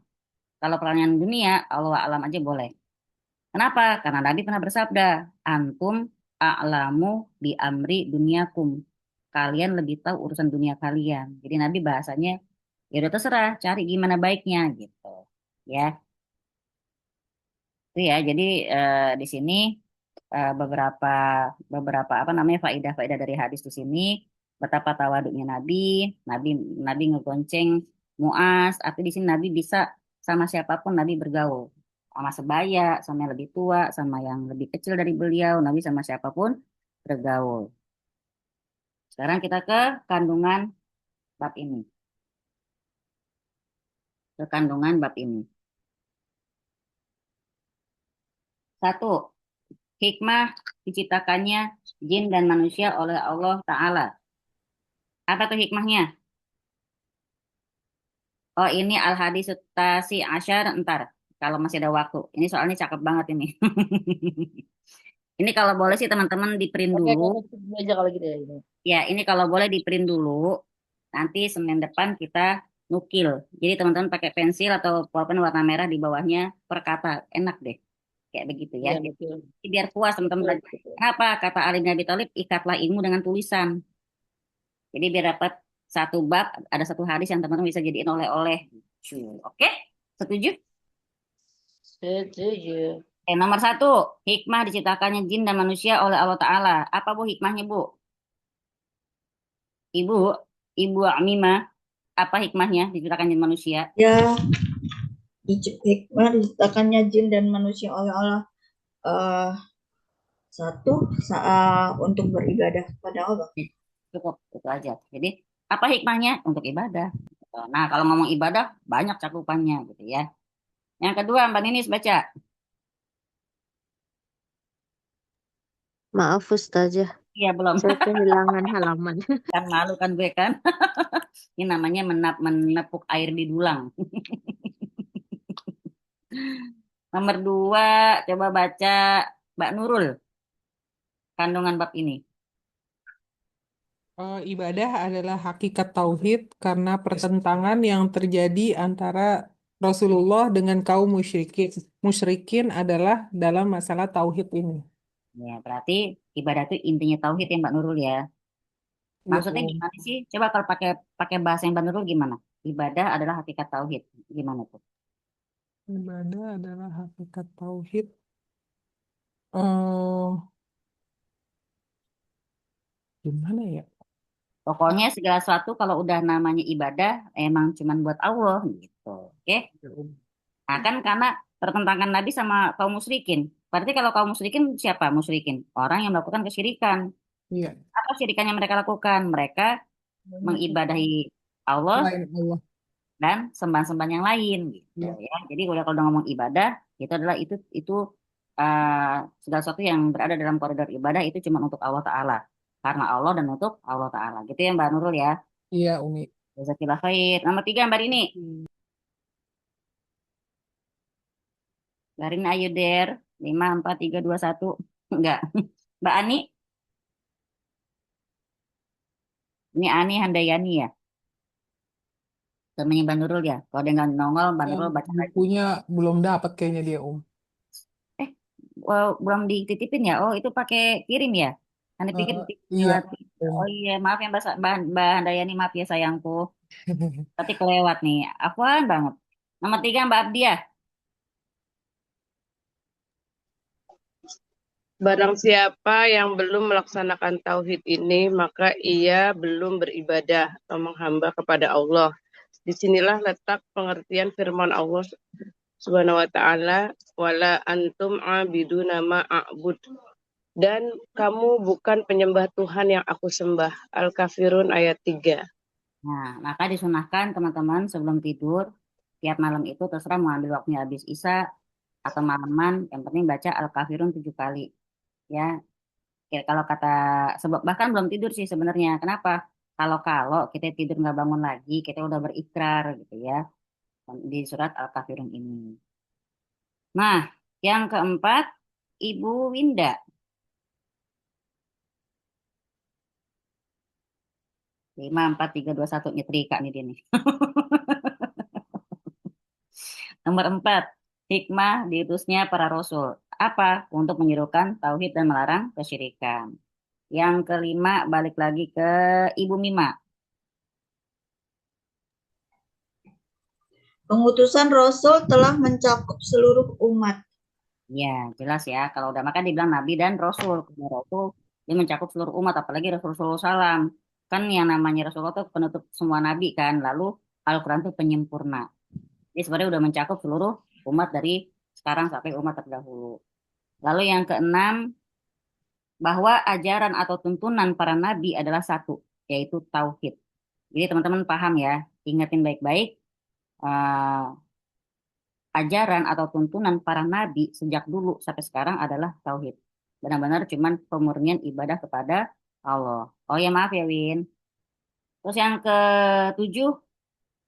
Speaker 1: Kalau pertanyaan dunia, Allah alam aja boleh. Kenapa? Karena Nabi pernah bersabda, antum a'lamu bi amri dunyakum. Kalian lebih tahu urusan dunia kalian. Jadi Nabi bahasanya, ya udah terserah, cari gimana baiknya gitu. Ya, itu ya. Jadi di sini beberapa beberapa apa namanya faidah-faidah dari hadis di sini, betapa tawaduknya Nabi, Nabi Nabi ngegonceng Muaz, tapi di sini Nabi bisa sama siapapun Nabi bergaul. Sama sebaya, sama yang lebih tua, sama yang lebih kecil dari beliau, Nabi sama siapapun bergaul. Sekarang kita ke kandungan bab ini. Ke kandungan bab ini. Satu, hikmah diciptakannya jin dan manusia oleh Allah Ta'ala. Apa tuh hikmahnya? Oh, ini Al-Hadis Tasi Asyar, ntar. Kalau masih ada waktu. Ini soalnya cakep banget ini. Ini kalau boleh sih teman-teman di print
Speaker 2: Oke,
Speaker 1: dulu.
Speaker 2: kita skip dulu aja kalau gitu ya. Ini.
Speaker 1: Ya, ini kalau boleh di print dulu. Nanti Senin depan kita nukil. Jadi teman-teman pakai pensil atau pulpen warna merah di bawahnya per kata. Enak deh. Kayak begitu ya.
Speaker 2: Iya,
Speaker 1: Jadi
Speaker 2: betul.
Speaker 1: biar puas teman-teman
Speaker 2: Betul,
Speaker 1: belajar.
Speaker 2: betul.
Speaker 1: Kenapa? Kata Ali bin Abi Thalib, ikatlah ilmu dengan tulisan. Jadi biar dapat satu bab, ada satu hadis yang teman-teman bisa jadiin oleh-oleh. Oke? Setuju?
Speaker 2: Setuju.
Speaker 1: Nomor satu, hikmah diciptakannya jin dan manusia oleh Allah Ta'ala. Apa Bu hikmahnya Bu? Ibu, Ibu Amimah, apa hikmahnya diciptakan jin manusia?
Speaker 5: Ya, hikmah diciptakannya jin dan manusia oleh Allah. eh, Satu, untuk beribadah kepada Allah.
Speaker 1: Cukup, itu aja. Jadi, apa hikmahnya? Untuk ibadah. Nah, kalau ngomong ibadah, banyak cakupannya gitu ya. Yang kedua, Mbak Ninis baca.
Speaker 3: Maaf Ustazah,
Speaker 1: Iya, belum.
Speaker 3: saya kehilangan halaman.
Speaker 1: Kan malu kan gue kan. Ini namanya menepuk air di dulang. Nomor dua, coba baca Mbak Nurul, kandungan bab ini.
Speaker 6: Ibadah adalah hakikat tauhid karena pertentangan yang terjadi antara Rasulullah dengan kaum musyrikin. Musyrikin adalah dalam masalah tauhid ini.
Speaker 1: Ya, berarti ibadah itu intinya tauhid ya Mbak Nurul ya.
Speaker 6: Ya,
Speaker 1: Maksudnya gimana sih? Coba kalau pakai pakai bahasa yang Mbak Nurul gimana? Ibadah adalah hakikat tauhid. Gimana tuh?
Speaker 6: ibadah adalah hakikat tauhid. Eh, gimana ya?
Speaker 1: Pokoknya segala sesuatu kalau udah namanya ibadah emang cuman buat Allah gitu. Oke? Nah, kan karena pertentangan Nabi sama kaum musyrikin. Berarti kalau kaum musyrikin siapa musyrikin? Orang yang melakukan kesyirikan.
Speaker 6: Iya,
Speaker 1: Apa syirikan yang mereka lakukan? Mereka mengibadahi Allah
Speaker 6: selain Allah.
Speaker 1: dan sembahan-sembahan yang lain gitu
Speaker 6: Iya.
Speaker 1: ya. Jadi kalau udah ngomong ibadah itu adalah itu segala sesuatu yang berada dalam koridor ibadah itu cuma untuk Allah Taala. Karena Allah dan untuk Allah Taala. Gitu ya Mbak Nurul ya.
Speaker 6: Iya, Umi.
Speaker 1: Jazakillah khair. Nomor tiga Mbak Rini. Mbak Rini ayo der. 5, 4, 3, 2, 1. Enggak. Mbak Ani. Ini Ani Handayani ya. Temennya Mbak Nurul ya. Kalau dia nggak nongol, Mbak Nurul baca lagi.
Speaker 6: Bukunya belum dapat kayaknya dia,
Speaker 1: Eh, belum dititipin ya? Oh, itu pakai kirim ya? Anda pikir
Speaker 6: Iya,
Speaker 1: lewat. Oh iya, maaf ya Mbak Handayani, maaf ya sayangku. Tapi kelewat nih. Afwan banget. Nomor tiga Mbak Abdiah.
Speaker 7: Barang siapa yang belum melaksanakan tauhid ini, maka ia belum beribadah atau menghamba kepada Allah. Disinilah letak pengertian firman Allah Subhanahu wa taala, wala antum abiduna ma a'bud. Dan kamu bukan penyembah Tuhan yang aku sembah. Al-Kafirun ayat 3.
Speaker 1: Nah, maka disunahkan teman-teman sebelum tidur, tiap malam itu terserah mau ambil waktunya habis Isya atau malaman, yang penting baca Al-Kafirun 7 kali. Ya, ya kalau kata sebab bahkan belum tidur sih sebenarnya. Kenapa? Kalau kita tidur nggak bangun lagi, kita udah berikrar gitu ya. di surat Al-Kafirun ini. Nah, yang keempat, Ibu Winda. 5, 4, 3, 2, 1. Nyetrika nih dia nih. Nomor 4, hikmah diutusnya para rasul. Apa? Untuk menyerukan tauhid dan melarang kesyirikan. Yang kelima, balik lagi ke Ibu Mima.
Speaker 5: Pengutusan Rasul telah mencakup seluruh umat.
Speaker 1: Ya, jelas ya. Kalau udah makan dibilang Nabi dan Rasul. Karena Rasul, dia mencakup seluruh umat, apalagi Rasulullah SAW. Kan yang namanya Rasulullah itu penutup semua Nabi kan. Lalu Al-Quran itu penyempurna. Jadi sebenarnya udah mencakup seluruh umat dari sekarang sampai umat terdahulu. Lalu yang keenam, bahwa ajaran atau tuntunan para nabi adalah satu, yaitu tauhid. Jadi teman-teman paham ya, ingatin baik-baik, eh, ajaran atau tuntunan para nabi sejak dulu sampai sekarang adalah tauhid. Benar-benar cuman pemurnian ibadah kepada Allah. Oh ya maaf ya Win. Terus yang ketujuh,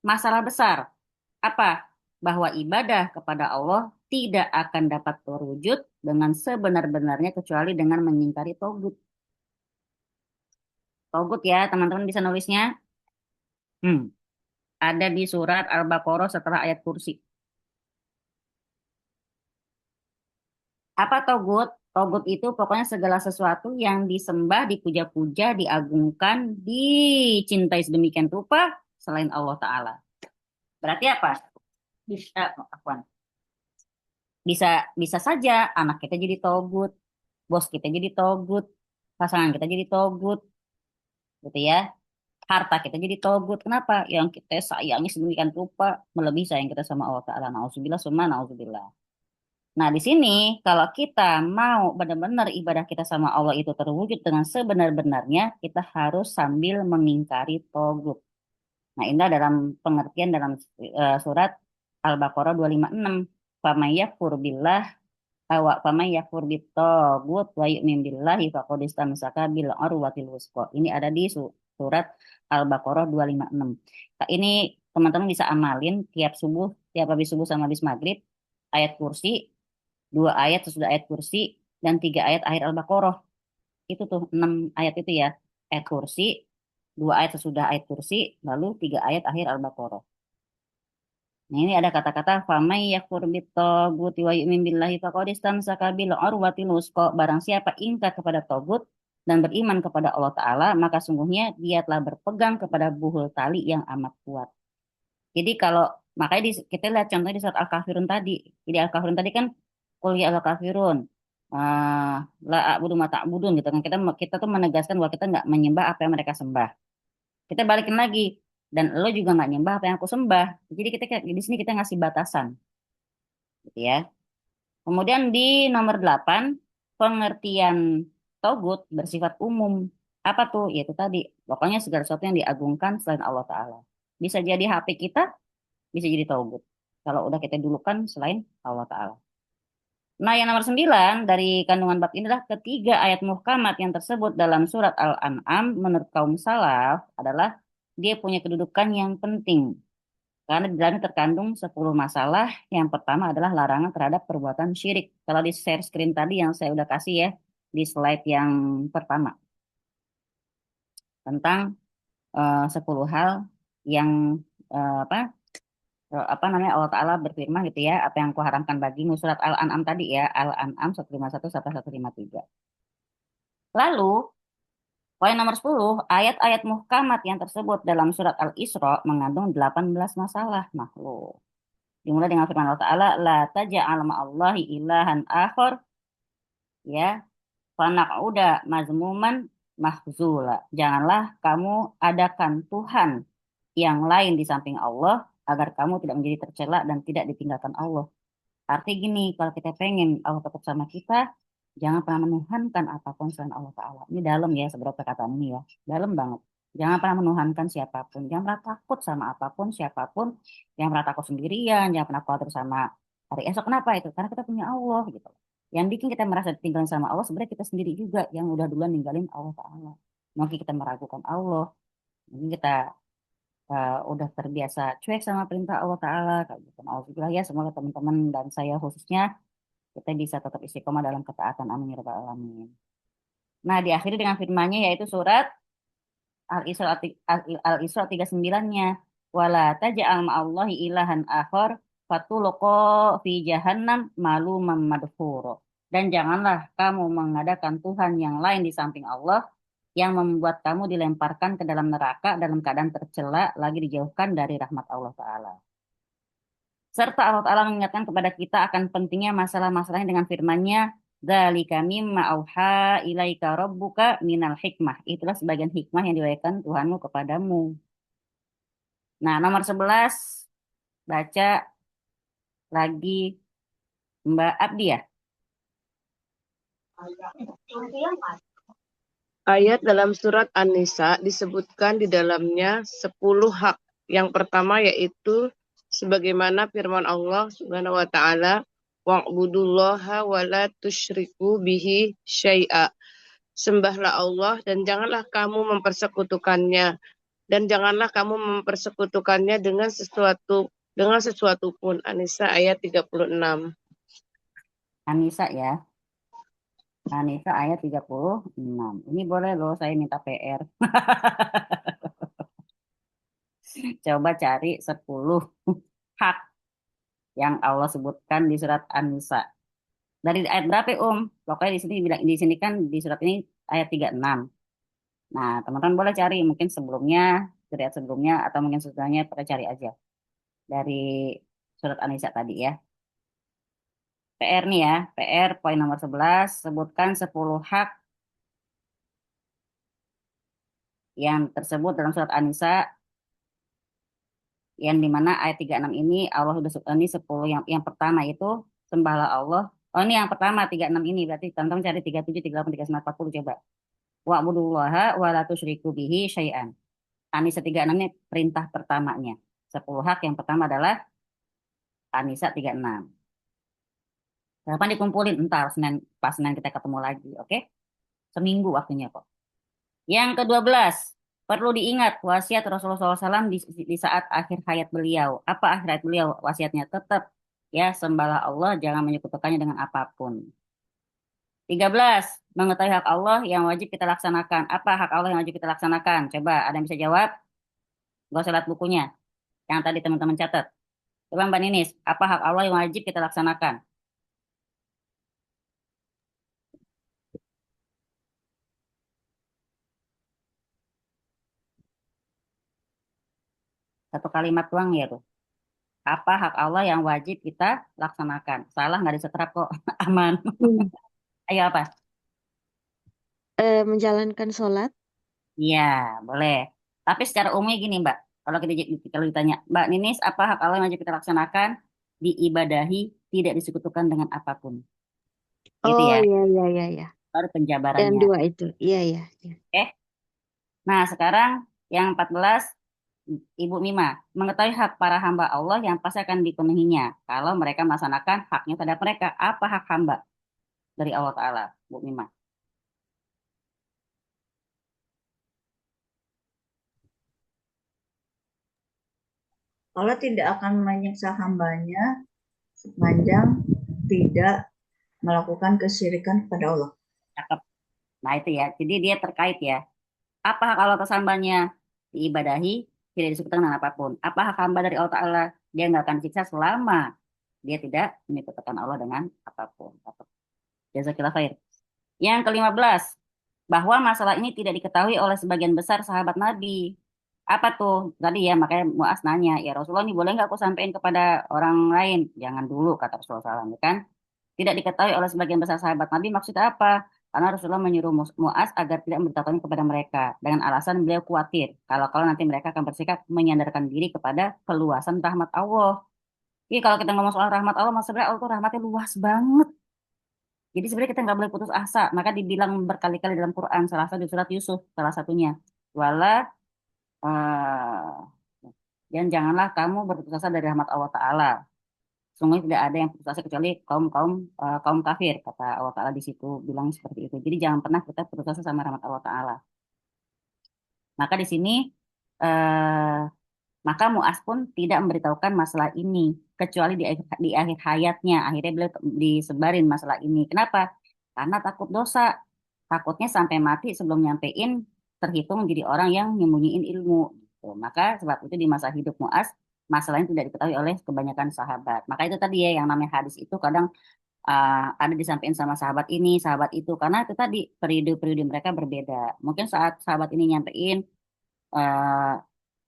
Speaker 1: masalah besar. Apa? Bahwa ibadah kepada Allah tidak akan dapat terwujud dengan sebenar-benarnya kecuali dengan mengingkari togut. Togut ya, teman-teman bisa nulisnya. Ada di surat Al-Baqarah setelah ayat kursi. Apa togut? Togut itu pokoknya segala sesuatu yang disembah, dipuja-puja, diagungkan, dicintai sedemikian rupa selain Allah Ta'ala. Berarti apa? Bisa, afwan. Bisa, bisa saja anak kita jadi togut, bos kita jadi togut, pasangan kita jadi togut, gitu ya. Harta kita jadi togut. Kenapa? Yang kita sayangi sedemikian rupa melebihi sayang kita sama Allah Ta'ala. Nauzubillah, summa nauzubillah. Nah, di sini kalau kita mau benar-benar ibadah kita sama Allah itu terwujud dengan sebenar-benarnya, kita harus sambil mengingkari togut. Nah, ini dalam pengertian dalam surat Al-Baqarah 256. Faman yakfur billah faman yakfur bit-taghut wa yu'min billahi faqad istamsaka bil urwatil wuthqa. Ini ada di surat Al-Baqarah 256. Nah, ini teman-teman bisa amalin tiap subuh, tiap habis subuh sama habis maghrib, ayat kursi, 2 ayat sesudah ayat kursi, dan 3 ayat akhir Al-Baqarah. Itu tuh 6 ayat itu ya. Ayat kursi, 2 ayat sesudah ayat kursi, lalu 3 ayat akhir Al-Baqarah. Nah, ini ada kata-kata famay yakfur bit-taghuti wa yu'min billahi faqad istamsaka bil urwatil wuthqa. Barang siapa ingkar kepada tagut dan beriman kepada Allah Ta'ala, maka sungguhnya dia telah berpegang kepada buhul tali yang amat kuat. Jadi kalau makanya kita lihat contohnya di surat Al-Kafirun tadi. Jadi Al-Kafirun tadi kan qul ya Al-Kafirun la a'budu ma ta'budun gitu kan. Kita tuh menegaskan bahwa kita nggak menyembah apa yang mereka sembah. Kita balikin lagi, dan lo juga nggak nyembah apa yang aku sembah. Jadi kita di sini kita ngasih batasan, gitu ya. Kemudian di nomor 8, pengertian togut bersifat umum. Apa tuh? Yaitu tadi, pokoknya segala sesuatu yang diagungkan selain Allah Ta'ala. Bisa jadi HP kita, bisa jadi togut. Kalau udah kita dulukan selain Allah Ta'ala. Nah, yang nomor 9 dari kandungan bab ini adalah ketiga ayat muhkamat yang tersebut dalam surat Al-An'am menurut kaum salaf adalah dia punya kedudukan yang penting. Karena di dalamnya terkandung 10 masalah. Yang pertama adalah larangan terhadap perbuatan syirik. Kalau di share screen tadi yang saya udah kasih ya, di slide yang pertama. Tentang 10 hal yang apa namanya Allah Ta'ala berfirman gitu ya, apa yang kuharamkan bagimu, surat Al-An'am tadi ya, Al-An'am 151 sampai 153. Lalu poin nomor 10, ayat-ayat muhkamat yang tersebut dalam surat Al-Isra mengandung 18 masalah makhluk. Dimulai dengan firman Allah Ta'ala, la taja'al ma'allahi ilahan akhar, ya, fanaq'uda mazmuman mahzula. Janganlah kamu adakan Tuhan yang lain di samping Allah, agar kamu tidak menjadi tercela dan tidak ditinggalkan Allah. Artinya gini, kalau kita pengen Allah tetap sama kita, jangan pernah menuhankan apapun selain Allah Ta'ala. Ini dalam ya, seberapa perkataan ini ya. Dalam banget. Jangan pernah menuhankan siapapun. Jangan pernah takut sama apapun, siapapun. Jangan pernah takut sendirian. Jangan pernah khawatir sama hari esok. Kenapa itu? Karena kita punya Allah gitu. Yang bikin kita merasa ditinggalin sama Allah, sebenarnya kita sendiri juga yang udah duluan ninggalin Allah Ta'ala. Mungkin kita meragukan Allah. Mungkin kita udah terbiasa cuek sama perintah Allah Ta'ala. Kayak gitu. Alhamdulillah ya, semoga teman-teman dan saya khususnya kita bisa tetap istiqomah dalam ketaatan. Amin ya rabbal alamin. Nah, diakhiri dengan firman-Nya yaitu surat Al-Isra Al-Isra 39-nya. Wala taj'al ma'allahi ilahan akhar fatulqa fi jahannam maluman madhura. Dan janganlah kamu mengadakan Tuhan yang lain di samping Allah yang membuat kamu dilemparkan ke dalam neraka dalam keadaan tercela lagi dijauhkan dari rahmat Allah Ta'ala. Serta Allah Ta'ala mengingatkan kepada kita akan pentingnya masalah-masalahnya dengan firman-Nya, dzalika mimma auha ilaika rabbuka minal hikmah. Itulah sebagian hikmah yang diwahyukan Tuhanmu kepadamu. Nah, nomor 11 baca lagi Mbak Abdi ya.
Speaker 7: Ayat dalam surat An-Nisa disebutkan di dalamnya 10 hak. Yang pertama yaitu sebagaimana firman Allah Subhanahu wa taala, wa'budullaha wa la tusyriku bihi syai'a. Sembahlah Allah dan janganlah kamu mempersekutukannya, dan janganlah kamu mempersekutukannya dengan sesuatu pun. An-Nisa ayat 36.
Speaker 1: Anissa ya. Anissa ayat 36. Ini boleh loh saya minta PR. Coba cari 10 hak yang Allah sebutkan di surat An-Nisa. Dari ayat berapa, Pokoknya di sini bilang di sini kan di surat ini ayat 36. Nah, teman-teman boleh cari mungkin sebelumnya, dari ayat sebelumnya atau mungkin sesudahnya pada cari aja dari surat An-Nisa tadi ya. PR nih ya, PR poin nomor 11 sebutkan 10 hak yang tersebut dalam surat An-Nisa yang dimana ayat 36 ini Allah sudah ini 10 yang pertama itu sembahlah Allah. Oh, ini yang pertama 36 ini berarti teman-teman cari 37, 38, 39, 40 coba. Wa'budullaha wa la tusyriku bihi syai'an. An-Nisa 36 ini perintah pertamanya. 10 hak yang pertama adalah An-Nisa 36. Kapan dikumpulin? Entar pas Senin kita ketemu lagi, oke? Seminggu waktunya kok. Yang ke-12, perlu diingat wasiat Rasulullah SAW di saat akhir hayat beliau. Apa akhir hayat beliau? Wasiatnya tetap ya sembahlah Allah, jangan menyekutukannya dengan apapun. 13, mengetahui hak Allah yang wajib kita laksanakan. Apa hak Allah yang wajib kita laksanakan? Coba ada yang bisa jawab? Gak usah lihat bukunya. Yang tadi teman-teman catat. Coba Mbak Ninis, apa hak Allah yang wajib kita laksanakan? Satu kalimat doang ya tuh. Apa hak Allah yang wajib kita laksanakan? Salah nggak disetrap kok. Aman. Ayo apa?
Speaker 3: Menjalankan sholat.
Speaker 1: Iya, boleh. Tapi secara umum gini, Mbak. Kalau ditanya, Mbak Ninis, apa hak Allah yang wajib kita laksanakan? Diibadahi, tidak disekutukan dengan apapun. Gitu
Speaker 3: Oh
Speaker 1: ya.
Speaker 3: iya.
Speaker 1: Baru
Speaker 3: Yang
Speaker 1: penjabarannya.
Speaker 3: dua itu. Iya.
Speaker 1: Oke. Nah, sekarang yang 14, Ibu Mima, mengetahui hak para hamba Allah yang pasti akan dipenuhinya kalau mereka melaksanakan haknya terhadap mereka. Apa hak hamba dari Allah Ta'ala, Bu Mima?
Speaker 5: Allah tidak akan menyiksa hambanya sepanjang tidak melakukan kesyirikan kepada Allah.
Speaker 1: Cakep. Nah, itu ya. Jadi dia terkait ya. Apa hak Allah atas hambanya? Diibadahi, tidak disekutukan dengan apapun. Apa hak hamba dari Allah Ta'ala? Dia nggak akan siksa selama dia tidak menyekutukan Allah dengan apapun. Jazakillah khair. Yang ke-15, bahwa masalah ini tidak diketahui oleh sebagian besar sahabat Nabi. Apa tuh? Tadi ya, makanya Muaz nanya, ya Rasulullah ini boleh nggak aku sampaikan kepada orang lain? Jangan dulu, kata Rasulullah SAW, kan? Tidak diketahui oleh sebagian besar sahabat Nabi, maksudnya apa? Karena Rasulullah menyuruh Muaz agar tidak memberitahukannya kepada mereka. Dengan alasan beliau khawatir, kalau nanti mereka akan bersikap menyandarkan diri kepada keluasan rahmat Allah. Jadi kalau kita ngomong soal rahmat Allah, maksudnya Allah tuh rahmatnya luas banget. Jadi sebenarnya kita nggak boleh putus asa. Maka dibilang berkali-kali dalam Quran, salah satu di surat Yusuf, salah satunya. eh, dan janganlah kamu berputus asa dari rahmat Allah Ta'ala. Sungguh tidak ada yang putus asa kecuali kaum kafir, kata Allah Ta'ala di situ bilang seperti itu. Jadi jangan pernah kita putus asa sama rahmat Allah Ta'ala. Maka di sini eh, Maka Mu'az pun tidak memberitahukan masalah ini kecuali di akhir hayatnya. Akhirnya beliau disebarin masalah ini. Kenapa? Karena takut dosa. Takutnya sampai mati sebelum nyampein terhitung jadi orang yang nyembunyiin ilmu. Gitu. Maka sebab itu di masa hidup Mu'az masalahnya tidak diketahui oleh kebanyakan sahabat. Maka itu tadi ya yang namanya hadis itu kadang ada disampaikan sama sahabat ini, sahabat itu, karena itu tadi periode-periode mereka berbeda. Mungkin saat sahabat ini nyampein eh,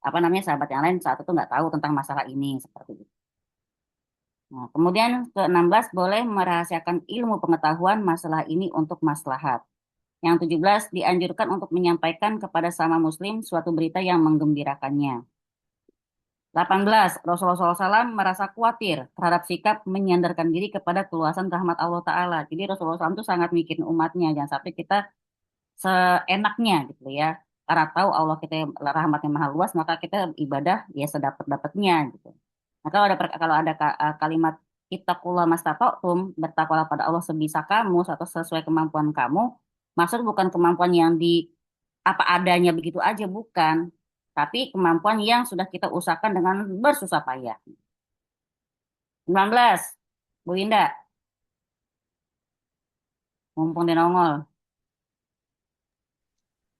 Speaker 1: apa namanya sahabat yang lain saat itu nggak tahu tentang masalah ini seperti itu. Nah, kemudian ke-16 boleh merahasiakan ilmu pengetahuan masalah ini untuk maslahat. Yang 17 dianjurkan untuk menyampaikan kepada sama muslim suatu berita yang menggembirakannya. 18 Rasulullah SAW merasa khawatir terhadap sikap menyandarkan diri kepada keluasan rahmat Allah Ta'ala. Jadi Rasulullah SAW itu sangat mikirin umatnya. Jangan sampai kita seenaknya gitu ya. Karena tahu Allah kita rahmatnya maha luas, maka kita ibadah ya sedapat-dapatnya gitu. Nah, kalau ada kalimat ittaqullah mastata'tum, bertakwalah pada Allah sebisa kamu atau sesuai kemampuan kamu, maksud bukan kemampuan yang di apa adanya begitu aja, bukan. Tapi kemampuan yang sudah kita usahakan dengan bersusah payah. 19, Bu Indah, mumpung di nongol.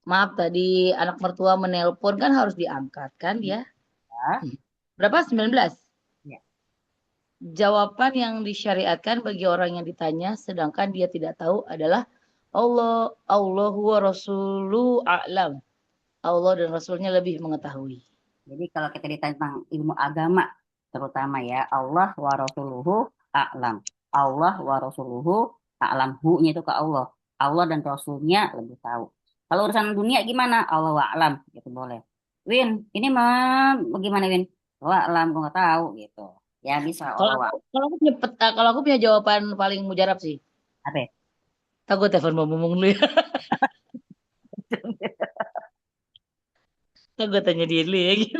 Speaker 2: Maaf tadi anak mertua menelpon kan harus diangkat kan ya.
Speaker 1: Ya.
Speaker 2: Berapa? 19.
Speaker 1: Ya.
Speaker 2: Jawaban yang disyariatkan bagi orang yang ditanya sedangkan dia tidak tahu adalah Allahu wa rasulu a'lam. Allah dan Rasulnya lebih mengetahui.
Speaker 1: Jadi kalau kita ditanya tentang ilmu agama, terutama ya, Allah wa rasuluhu a'lam. Allah wa rasuluhu a'lam. Hu-nya itu ke Allah. Allah dan Rasulnya lebih tahu. Kalau urusan dunia gimana? Allah wa a'lam. Gitu boleh. Win, ini mah bagaimana Win? Wa a'lam, gue nggak tahu gitu. Ya bisa
Speaker 2: Kalau
Speaker 1: Allah wa
Speaker 2: kalau aku punya jawaban paling mujarab sih.
Speaker 1: apa?
Speaker 2: Tak gue telepon Mbak Mumung dulu ya. Tak gue tanya dia dulu ya. Gitu.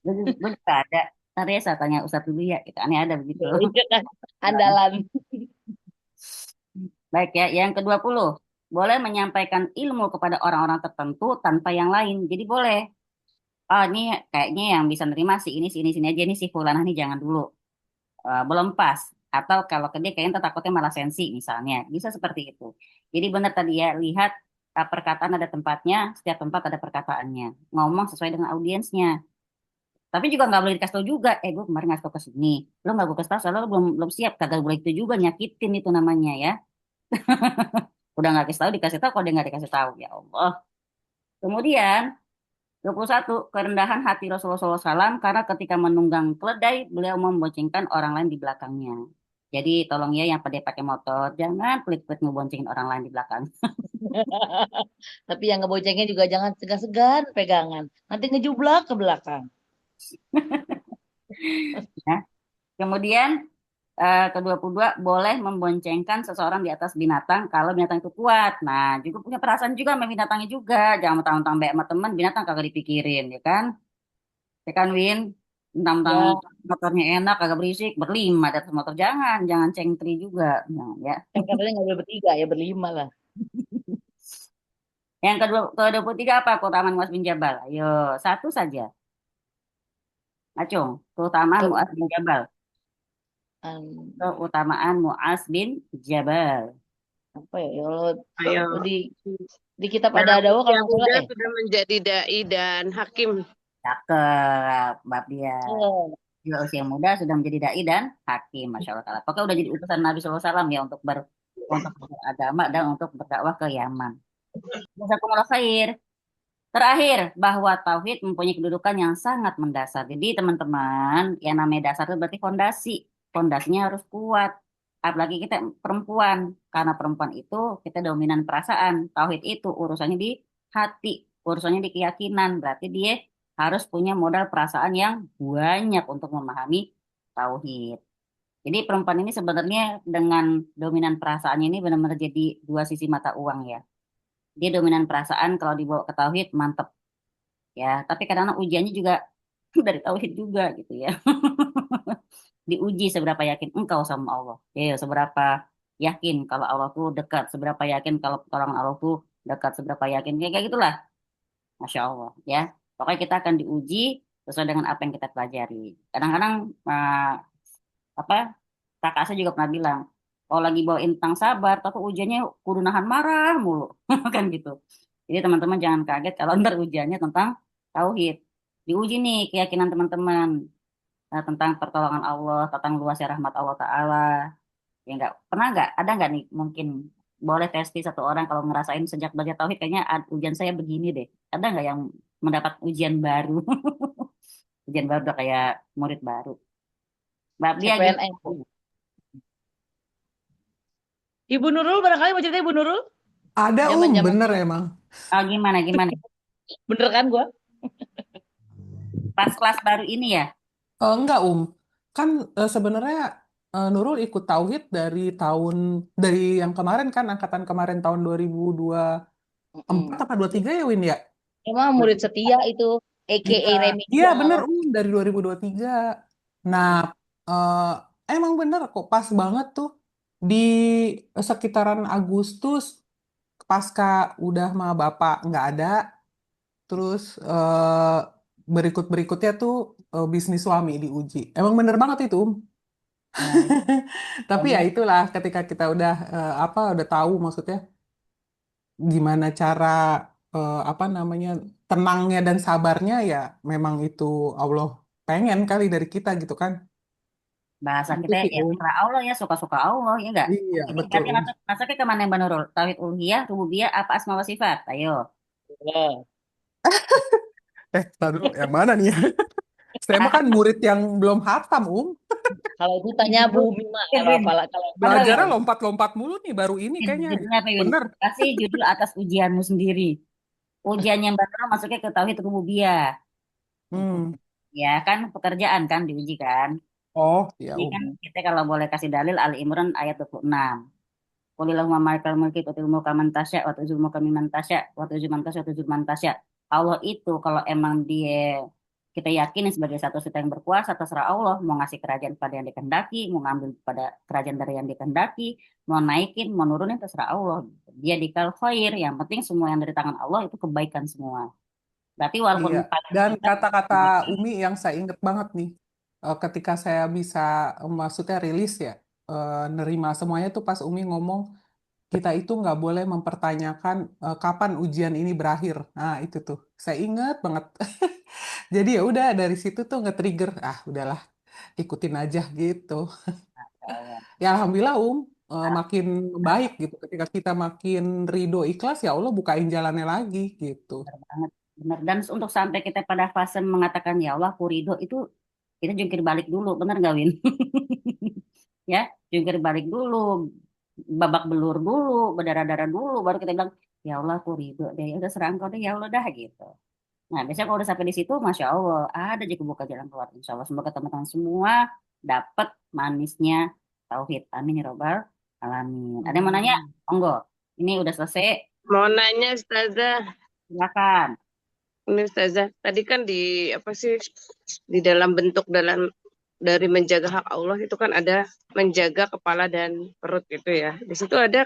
Speaker 1: Gue juga ada. Ntar ya saya tanya Ustadz dulu ya. Gitu. Aneh ada begitu.
Speaker 2: Iya kan? Andalan.
Speaker 1: Baik ya, yang ke-20. Boleh menyampaikan ilmu kepada orang-orang tertentu tanpa yang lain. Jadi boleh. Oh ini kayaknya yang bisa nerima sini aja nih si Fulanah nih jangan dulu. Belum pas. Atau kalau ke dia kayaknya takutnya malah sensi misalnya. Bisa seperti itu. Jadi benar tadi ya, lihat perkataan ada tempatnya, setiap tempat ada perkataannya. Ngomong sesuai dengan audiensnya. Tapi juga nggak boleh dikasih tau juga. Gue kemarin ngasih tau ke sini. Lo nggak gue kasih tau, soalnya lo belum siap. Kagak boleh itu juga, nyakitin itu namanya ya. Udah nggak kasih tahu, dikasih tahu, kalau dia nggak dikasih tahu. Ya Allah. Kemudian, 21 kerendahan hati Rasulullah SAW karena ketika menunggang keledai, beliau memboncengkan orang lain di belakangnya. Jadi tolong ya yang pada pakai motor, jangan pelit-pelit ngeboncengin orang lain di belakang.
Speaker 2: Tapi yang ngeboncengnya juga jangan segan-segan pegangan. Nanti ngejublak ke belakang.
Speaker 1: Ya. Kemudian ke-22 boleh memboncengkan seseorang di atas binatang kalau binatang itu kuat. Nah, juga punya perasaan juga sama binatangnya juga. Jangan mentang-mentang baik sama teman, binatang kagak dipikirin, ya kan? Ya kan, Win? Mentang-mentang
Speaker 2: Ya,
Speaker 1: motornya enak, kagak berisik, berlima di atas motor. Jangan cengtri juga. Jangan, ya.
Speaker 2: kan katanya nggak boleh bertiga ya berlima lah.
Speaker 1: Yang ke-23 apa? Keutamaan Muaz bin Jabal. Ayo, satu saja. Acung, keutamaan Muaz bin Jabal. Keutamaan Muaz bin Jabal.
Speaker 2: Apa ya? Ya Allah,
Speaker 7: Ayo.
Speaker 2: di kitab
Speaker 7: Yang
Speaker 2: ada kalau
Speaker 7: usia
Speaker 2: nggak salah
Speaker 7: muda sudah menjadi dai dan hakim.
Speaker 1: Cakep, Mbak Dia.
Speaker 2: Oh,
Speaker 1: Juga usia muda sudah menjadi dai dan hakim, Masya Allah Ta'ala. Pokoknya udah jadi utusan Nabi SAW ya untuk beragama dan untuk berdakwah ke Yaman. Jazakumullah khair. Terakhir, bahwa tauhid mempunyai kedudukan yang sangat mendasar. Jadi teman-teman, yang namanya dasar itu berarti fondasi. Fondasinya harus kuat. Apalagi kita perempuan. Karena perempuan itu kita dominan perasaan. Tauhid itu urusannya di hati. Urusannya di keyakinan. Berarti dia harus punya modal perasaan yang banyak untuk memahami tauhid. Jadi perempuan ini sebenarnya dengan dominan perasaannya ini benar-benar jadi dua sisi mata uang ya. Dia dominan perasaan kalau dibawa ke tauhid mantep ya. Tapi kadang-kadang ujiannya juga dari tauhid juga gitu ya. Diuji seberapa yakin engkau sama Allah. Ya, seberapa yakin kalau Allah tuh dekat, seberapa yakin kalau pertolongan Allah tuh dekat, seberapa yakin kayak gitulah. Masya Allah ya. Pokoknya kita akan diuji sesuai dengan apa yang kita pelajari. Kadang-kadang apa kakak saya juga pernah bilang, kalau lagi bawain tentang sabar, tapi ujiannya kudu nahan marah mulu, kan gitu. Jadi teman-teman jangan kaget kalau ntar ujiannya tentang tauhid. Diuji nih keyakinan teman-teman tentang pertolongan Allah, tentang luasnya rahmat Allah Ta'ala. Ya nggak, ada nggak nih mungkin boleh testi satu orang kalau ngerasain sejak belajar tauhid kayaknya ujian saya begini deh. Ada nggak yang mendapat ujian baru? Ujian baru udah kayak murid baru. Mbak Bia
Speaker 2: CPNS.
Speaker 1: gimana?
Speaker 2: Ibu Nurul barangkali mau cerita Ibu Nurul?
Speaker 6: Ada
Speaker 2: Zaman-zaman
Speaker 6: bener emang.
Speaker 1: Oh, gimana?
Speaker 2: bener kan gua?
Speaker 1: Pas kelas baru ini ya?
Speaker 6: Enggak, kan sebenarnya Nurul ikut Tauhid dari yang kemarin kan, angkatan kemarin tahun 2024
Speaker 2: Mm-mm.
Speaker 6: apa 23 ya, Win ya?
Speaker 2: Emang murid setia itu,
Speaker 6: Iya,
Speaker 2: AKA
Speaker 6: iya
Speaker 2: remedial.
Speaker 6: bener, dari 2023. Nah, eh, emang bener kok, pas banget tuh di sekitaran Agustus, pasca udah sama bapak nggak ada, terus berikut-berikutnya tuh bisnis suami diuji. Emang bener banget itu.
Speaker 1: Ya,
Speaker 6: Tapi ya
Speaker 1: banyak.
Speaker 6: itulah, ketika kita udah udah tahu maksudnya gimana cara apa namanya tenangnya dan sabarnya, ya memang itu Allah pengen kali dari kita gitu kan.
Speaker 1: Bahasa
Speaker 6: Gitu
Speaker 1: kita
Speaker 6: sih,
Speaker 1: ya terserah Allah ya, suka-suka Allah ya enggak?
Speaker 6: Iya,
Speaker 1: Ini
Speaker 6: betul,
Speaker 1: berarti masuknya kemana yang Nurul? Tauhid uluhiyah, rububiyah, apa asma wa sifat? Ayo.
Speaker 2: Ya.
Speaker 6: Tar dulu, yang mana nih ya? Saya mah kan murid yang belum hatam,
Speaker 2: Kalau itu tanya Bu
Speaker 1: Judul,
Speaker 2: Mima
Speaker 1: Win,
Speaker 2: kalau
Speaker 1: Win.
Speaker 2: kalau kalau
Speaker 1: Apa, Win?
Speaker 6: Belajarnya lompat-lompat mulu nih, baru ini kayaknya.
Speaker 1: Judulnya apa, Win?
Speaker 6: Bener.
Speaker 1: Kasih judul atas ujianmu sendiri. Ujiannya Mbak Nurul masuknya ke tauhid rububiyah.
Speaker 6: Hmm.
Speaker 1: Ya kan pekerjaan kan diuji kan.
Speaker 6: Oh, ya,
Speaker 1: Ini kan kita kalau boleh kasih dalil Ali Imran ayat 26. Qulillahumma malikal mulki tu'til mulka man tasya wa tu'zil mulka mimman tasya wa tu'izzu man tasya wa tu'zillu man tasya. Allah itu kalau emang dia kita yakini sebagai satu satu yang berkuasa, terserah Allah mau ngasih kerajaan pada yang dikehendaki, mau ngambil pada kerajaan dari yang dikehendaki, mau naikin, mau nurunin, terserah Allah. Dia dikal khair, yang penting semua yang dari tangan Allah itu kebaikan semua. Berarti walaupun
Speaker 6: iya.
Speaker 1: paling
Speaker 6: Dan
Speaker 1: kita
Speaker 6: kata-kata Umi yang saya inget banget nih, ketika saya bisa, maksudnya rilis ya, nerima semuanya tuh pas Umi ngomong, kita itu nggak boleh mempertanyakan kapan ujian ini berakhir. Nah, itu tuh, saya inget banget. Jadi ya udah dari situ tuh nge-trigger, udahlah, ikutin aja gitu. Ya alhamdulillah makin baik gitu. Ketika kita makin ridho ikhlas, ya Allah bukain jalannya lagi gitu.
Speaker 1: banget benar. Dan untuk sampai kita pada fase mengatakan ya Allah aku ridho itu kita jungkir balik dulu, benar nggak Win? Ya, jungkir balik dulu, babak belur dulu, berdarah-darah dulu, baru kita bilang ya Allah aku ridho deh, ya udah serah engkau deh ya Allah dah gitu. Nah biasanya kalau udah sampai di situ, masya Allah ada aja kebuka jalan keluar. Insya Allah semoga teman-teman semua dapat manisnya tauhid. Amin ya robbal alamin. Ada yang mau nanya? Monggo. Ini udah selesai.
Speaker 7: Mau nanya Ustazah,
Speaker 1: Silakan.
Speaker 7: ini Ustazah, tadi kan di apa sih di dalam bentuk dari menjaga hak Allah itu kan ada menjaga kepala dan perut gitu ya. Di situ ada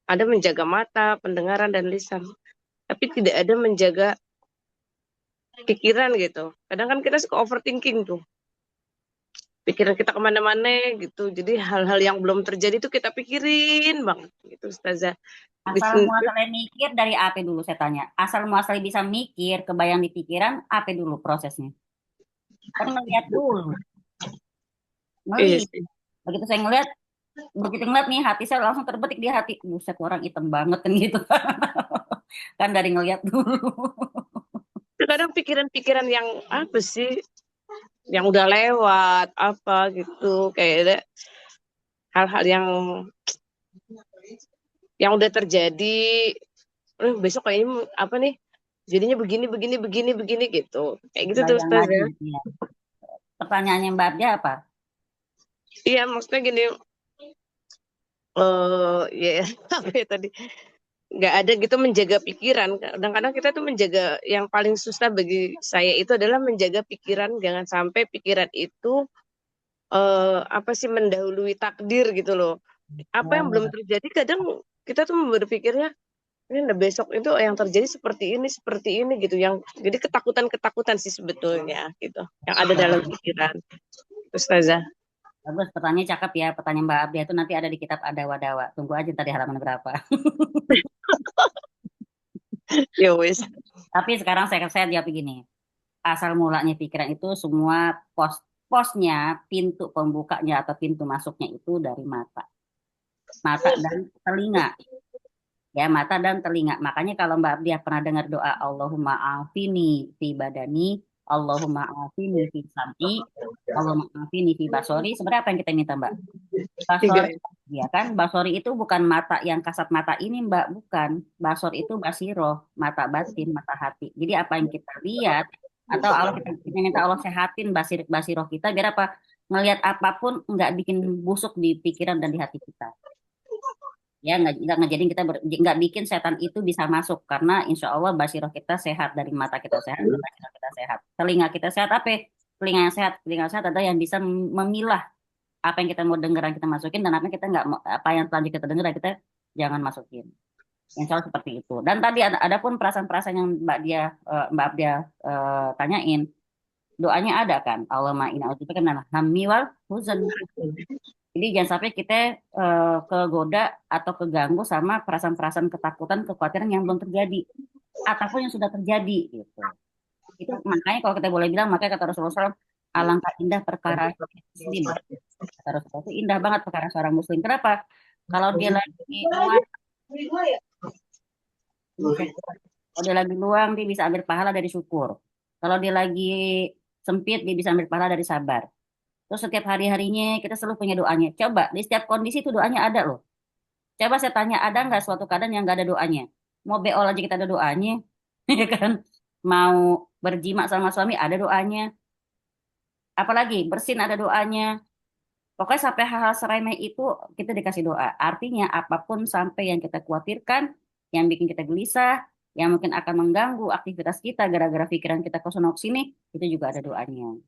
Speaker 7: menjaga mata, pendengaran dan lisan. Tapi tidak ada menjaga pikiran gitu. Kadang kan kita suka overthinking tuh. Pikiran kita kemana-mana gitu. Jadi hal-hal yang belum terjadi tuh kita pikirin banget gitu Ustazah.
Speaker 1: Asal muasalnya mikir dari apa dulu saya tanya. Asal muasalnya bisa mikir, kebayang di pikiran, apa dulu prosesnya? Kan ngeliat dulu.
Speaker 7: Iya
Speaker 1: Ngeliat.
Speaker 7: sih.
Speaker 1: Begitu saya ngeliat, begitu ngeliat nih hati saya langsung terbetik di hati. Buset orang hitam banget kan gitu. Kan dari ngeliat dulu.
Speaker 7: Kadang pikiran-pikiran yang apa sih yang udah lewat apa gitu kayak ada hal-hal yang udah terjadi. Besok kayaknya apa nih? Jadinya begini gitu. Kayak gitu tuh
Speaker 1: Bayang
Speaker 7: Ustaz
Speaker 1: lagi.
Speaker 7: ya.
Speaker 1: Ya. Pertanyaannya Mbak Abdia apa?
Speaker 7: Iya, maksudnya gini, ya apa ya tadi? Nggak ada gitu menjaga pikiran. Kadang-kadang kita tuh menjaga yang paling susah bagi saya itu adalah menjaga pikiran. Jangan sampai pikiran itu apa sih mendahului takdir gitu loh. Apa yang belum terjadi kadang kita tuh berpikirnya ini besok itu yang terjadi seperti ini gitu. Jadi ketakutan-ketakutan sih sebetulnya gitu. Yang ada dalam pikiran. Ustazah.
Speaker 1: Bagus, pertanyaan cakep ya. Pertanyaan Mbak Abdia itu nanti ada di kitab Adawa-Dawa. Tunggu aja tadi halaman berapa.
Speaker 7: Ya wis.
Speaker 1: Tapi sekarang saya jawab begini. Asal mulanya pikiran itu semua posnya, pintu pembukanya atau pintu masuknya itu dari mata. Mata dan telinga. Ya, mata dan telinga. Makanya kalau Mbak Abdiah pernah dengar doa Allahumma afini fi badani, Allahumma afini fi sam'i, Allahumma afini fi basori. Sebenarnya apa yang kita minta, Mbak?
Speaker 7: Tiga.
Speaker 1: Basori, ya kan? Basori itu bukan mata yang kasat mata ini, Mbak. Bukan. Basor itu basiroh, mata batin, mata hati. Jadi apa yang kita lihat, atau Allah kita minta Allah sehatin basiroh kita, biar apa? Ngelihat apapun nggak bikin busuk di pikiran dan di hati kita. Ya nggak ngejadiin kita nggak bikin setan itu bisa masuk karena insya Allah basiroh kita sehat, dari mata kita sehat, dari basiroh kita sehat, telinga kita sehat. Apa ya? Telinga yang sehat adalah yang bisa memilah apa yang kita mau dengar yang kita masukin, dan apa yang kita nggak mau, apa yang selanjutnya kita dengar kita jangan masukin. Insya Allah seperti itu. Dan tadi ada pun perasaan-perasaan yang Mbak Abdia tanyain, doanya ada kan, Allahumma inna a'udzubika minal hammi wal huzn. Jadi jangan sampai kita kegoda atau keganggu sama perasaan-perasaan ketakutan, kekhawatiran yang belum terjadi ataupun yang sudah terjadi gitu. Itu makanya kalau kita boleh bilang, makanya kata Rasulullah SAW, alangkah indah perkara muslim. Kata Rasulullah itu indah banget perkara seorang muslim. Kenapa? Kalau dia lagi luang, dia bisa ambil pahala dari syukur. Kalau dia lagi sempit, dia bisa ambil pahala dari sabar. Terus setiap hari-harinya kita selalu punya doanya. Coba di setiap kondisi itu doanya ada loh. Coba saya tanya, ada nggak suatu keadaan yang nggak ada doanya? Mau beol aja kita ada doanya, ya kan? Mau berjima sama suami ada doanya. Apalagi bersin ada doanya. Pokoknya sampai hal-hal seremeh itu kita dikasih doa. Artinya apapun sampai yang kita khawatirkan, yang bikin kita gelisah, yang mungkin akan mengganggu aktivitas kita gara-gara pikiran kita ke sono sini, itu juga ada doanya.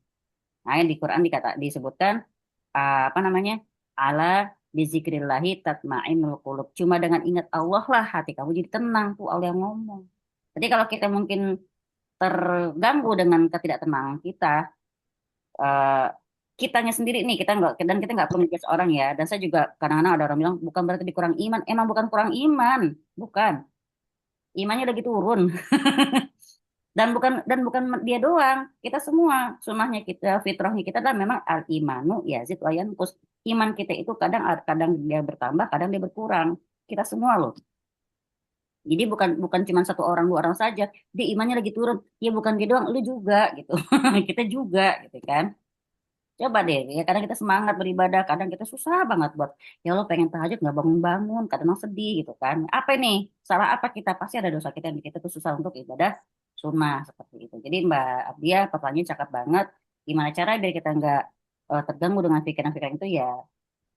Speaker 1: Nah, yang di Quran disebutkan apa namanya? Ala bizikrillahi tatma'innul qulub. Cuma dengan ingat Allah lah hati kamu jadi tenang, tuh Allah yang ngomong. Jadi kalau kita mungkin terganggu dengan ketidaktenangan kita, eh, kitanya sendiri nih, kita nggak perlu menjudge orang ya. Dan saya juga kadang-kadang ada orang bilang bukan berarti dikurang iman. Emang bukan kurang iman, bukan. Imannya lagi turun. Dan bukan dia doang, kita semua, sunnahnya kita, fitrahnya kita adalah memang al imanu yazid wa yanqus. Iman kita itu kadang kadang dia bertambah, kadang dia berkurang. Kita semua loh. Jadi bukan cuma satu orang, dua orang saja. Dia imannya lagi turun. Ya bukan dia doang, lu juga gitu. Kita juga gitu kan. Coba deh, ya kadang kita semangat beribadah, kadang kita susah banget buat, ya Allah pengen tahajud nggak bangun-bangun, kadang sedih gitu kan. Apa ini? Salah apa kita? Pasti ada dosa kita yang bikin kita tuh susah untuk ibadah sunnah seperti itu. Jadi Mbak Abdia pertanyaan cakep banget. Gimana cara biar kita nggak terganggu dengan pikiran-pikiran itu ya?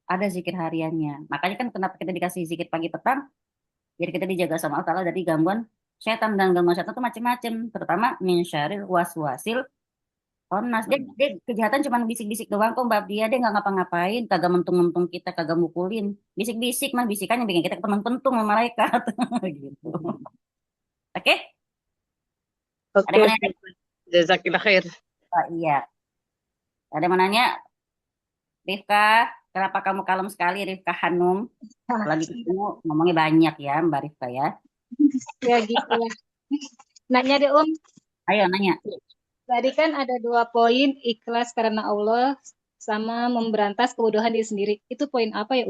Speaker 1: Ada zikir hariannya. Makanya kan kenapa kita dikasih zikir pagi petang? Jadi kita dijaga sama Allah Ta'ala dari gangguan setan, dan gangguan setan itu macam-macam, terutama min syarril waswasil Onas. Dia kejahatan cuma bisik-bisik doang kok Mbak Dia nggak ngapa-ngapain, kagak mentung-mentung kita, kagak mukulin. Bisik-bisik mah bisikannya bikin kita pentung-pentung sama malaikat. Gitu. Oke? Ada
Speaker 7: Oke.
Speaker 1: yang mau nanya?
Speaker 7: Jazakillah khair.
Speaker 1: Oh, iya. Ada yang mau nanya? Rifka, kenapa kamu kalem sekali Rifka Hanum? Lagi ketemu ngomongnya banyak ya Mbak Rifka ya.
Speaker 8: Ya gitu lah. Nanya deh
Speaker 1: Ayo nanya.
Speaker 8: Tadi kan ada 2 poin, ikhlas karena Allah sama memberantas kebodohan diri sendiri. Itu poin apa ya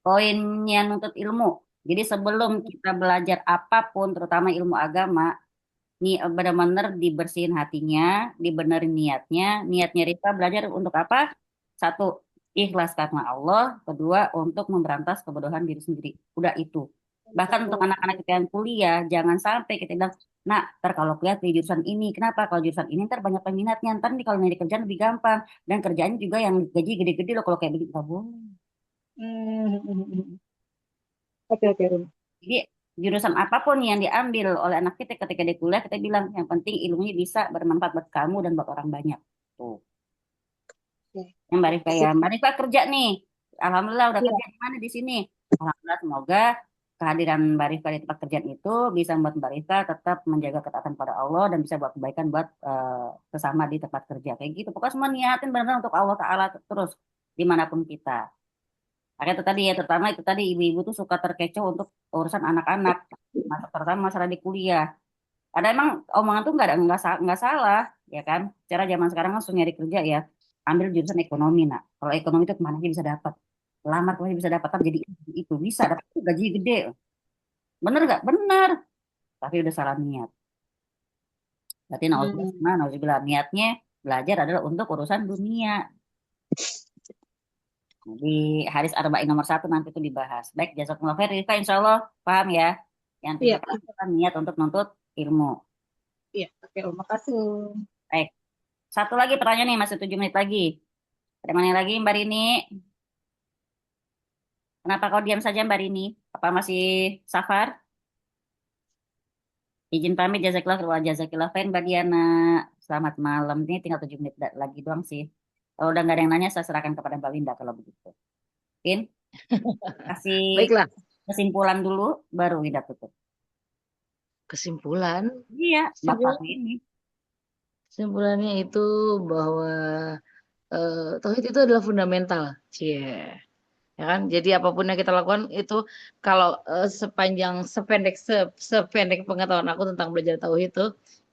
Speaker 1: Poinnya nuntut ilmu. Jadi sebelum kita belajar apapun, terutama ilmu agama, nih benar-benar dibersihin hatinya, dibenerin niatnya. Niatnya Rifka belajar untuk apa? Satu, ikhlas karena Allah. Kedua, untuk memberantas kebodohan diri sendiri. Udah itu. Bahkan untuk anak-anak kita yang kuliah, jangan sampai kita bilang, nah, ntar kalau kuliah di jurusan ini, kenapa? Kalau jurusan ini ntar banyak peminatnya, ntar nih kalau nyari kerjaan lebih gampang. Dan kerjaannya juga yang gaji gede-gede loh, kalau kayak begitu nggak boleh.
Speaker 8: Oke.
Speaker 1: Jadi jurusan apapun yang diambil oleh anak kita ketika di kuliah, kita bilang yang penting ilmunya bisa bermanfaat buat kamu dan buat orang banyak. Tuh. Yang Mbak Rifka ya. Mbak Rifka kerja nih. Alhamdulillah udah kerja di mana di sini. Alhamdulillah semoga kehadiran Mbak Rifka di tempat kerjaan itu bisa membuat Mbak Rifka tetap menjaga ketaatan pada Allah dan bisa buat kebaikan buat sesama di tempat kerja kayak gitu. Pokoknya semua niatin benar-benar untuk Allah Ta'ala terus dimanapun kita. Makanya itu tadi ya, terutama itu tadi ibu-ibu tuh suka terkecoh untuk urusan anak-anak, terutama masalah di kuliah. Ada emang omongan tuh nggak salah, ya kan? Cara zaman sekarang langsung nyari kerja ya, ambil jurusan ekonomi, nak. Kalau ekonomi itu kemana aja bisa dapat, lamar kemana bisa dapat, kan jadi itu bisa dapat gaji gede. Bener nggak? Bener. Tapi udah salah niat. Berarti nauzubillah niatnya belajar adalah untuk urusan dunia. Di hadis arba'in nomor 1 nanti itu dibahas. Baik, jazakumullah khair. Rifka, insya Allah paham ya. Yang
Speaker 8: Iya,
Speaker 1: tujuh itu kan niat untuk nuntut ilmu.
Speaker 8: iya. Oke, makasih.
Speaker 1: Baik. Satu lagi pertanyaan nih, masih 7 menit lagi. Ada mana lagi, Mbak Rini? Kenapa kau diam saja, Mbak Rini? Apa masih safar? Izin pamit, jazakillah khair, Mbak Diana. Selamat malam. Ini tinggal 7 menit lagi doang sih. Kalau udah nggak ada yang nanya, saya serahkan kepada Mbak Winda kalau begitu. Mungkin kasih
Speaker 2: Baiklah,
Speaker 1: kesimpulan dulu, baru Winda tutup.
Speaker 2: kesimpulan.
Speaker 1: Iya,
Speaker 2: Kesimpulan.
Speaker 1: bapak ini.
Speaker 2: Kesimpulannya itu bahwa tauhid itu adalah fundamental. Cie. Ya kan? Jadi apapun yang kita lakukan itu kalau sependek pengetahuan aku tentang belajar tauhid itu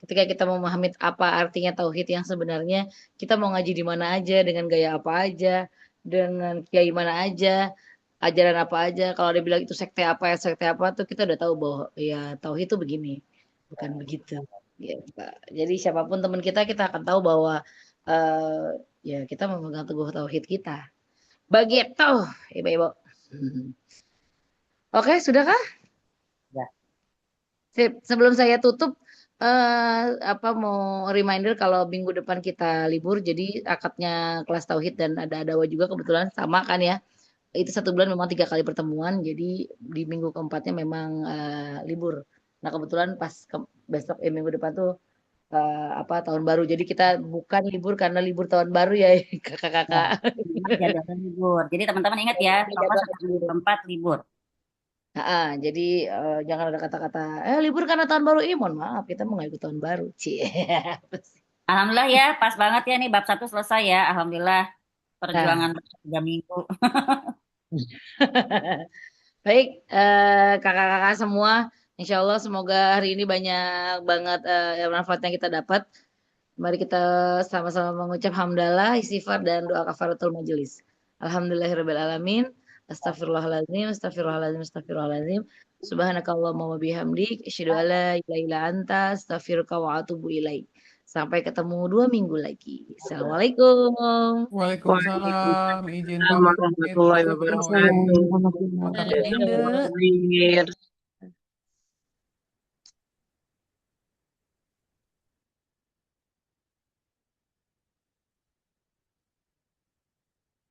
Speaker 2: ketika kita memahami apa artinya tauhid yang sebenarnya, kita mau ngaji di mana aja, dengan gaya apa aja, dengan kiai mana aja, ajaran apa aja, kalau dia bilang itu sekte apa tuh kita udah tahu bahwa ya tauhid itu begini, bukan begitu. Gitu. Jadi siapapun teman kita akan tahu bahwa ya kita memegang teguh tauhid kita. Begitu, ibu-ibu. Oke, sudahkah?
Speaker 1: Ya.
Speaker 2: Sip. Sebelum saya tutup, mau reminder kalau minggu depan kita libur, jadi akadnya kelas tauhid dan ada dakwah juga kebetulan sama kan ya. Itu 1 bulan memang 3 kali pertemuan, jadi di minggu keempatnya memang libur. Nah kebetulan pas besok minggu depan tuh tahun baru. Jadi kita bukan libur karena libur tahun baru ya kakak-kakak.
Speaker 1: Jadwal libur. Jadi teman-teman ingat ya, Topaz minggu keempat libur.
Speaker 2: Jadi jangan ada kata-kata libur karena tahun baru. Mohon maaf, kita mau nggak ikut tahun baru. Cie.
Speaker 1: Alhamdulillah ya, pas banget ya nih bab 1 selesai ya. Alhamdulillah perjuangan 3 minggu.
Speaker 2: Baik, kakak-kakak semua, insya Allah semoga hari ini banyak banget manfaat yang kita dapat. Mari kita sama-sama mengucap hamdalah, istighfar dan doa kafaratul majelis. Alhamdulillahirrabbilalamin. Astagfirullahaladzim, astagfirullahaladzim, astagfirullahaladzim. Subhanakallahumma wa bihamdik, asyhadu an la ilaha illa anta, astaghfiruka wa atubu ilaik. Sampai ketemu 2 minggu lagi. Assalamualaikum.
Speaker 6: Waalaikumsalam. Izin
Speaker 7: Waalaikumsalam
Speaker 6: pamit.
Speaker 7: warahmatullahi
Speaker 6: Mohon
Speaker 7: wabarakatuh.
Speaker 6: Inde.
Speaker 7: Akhir.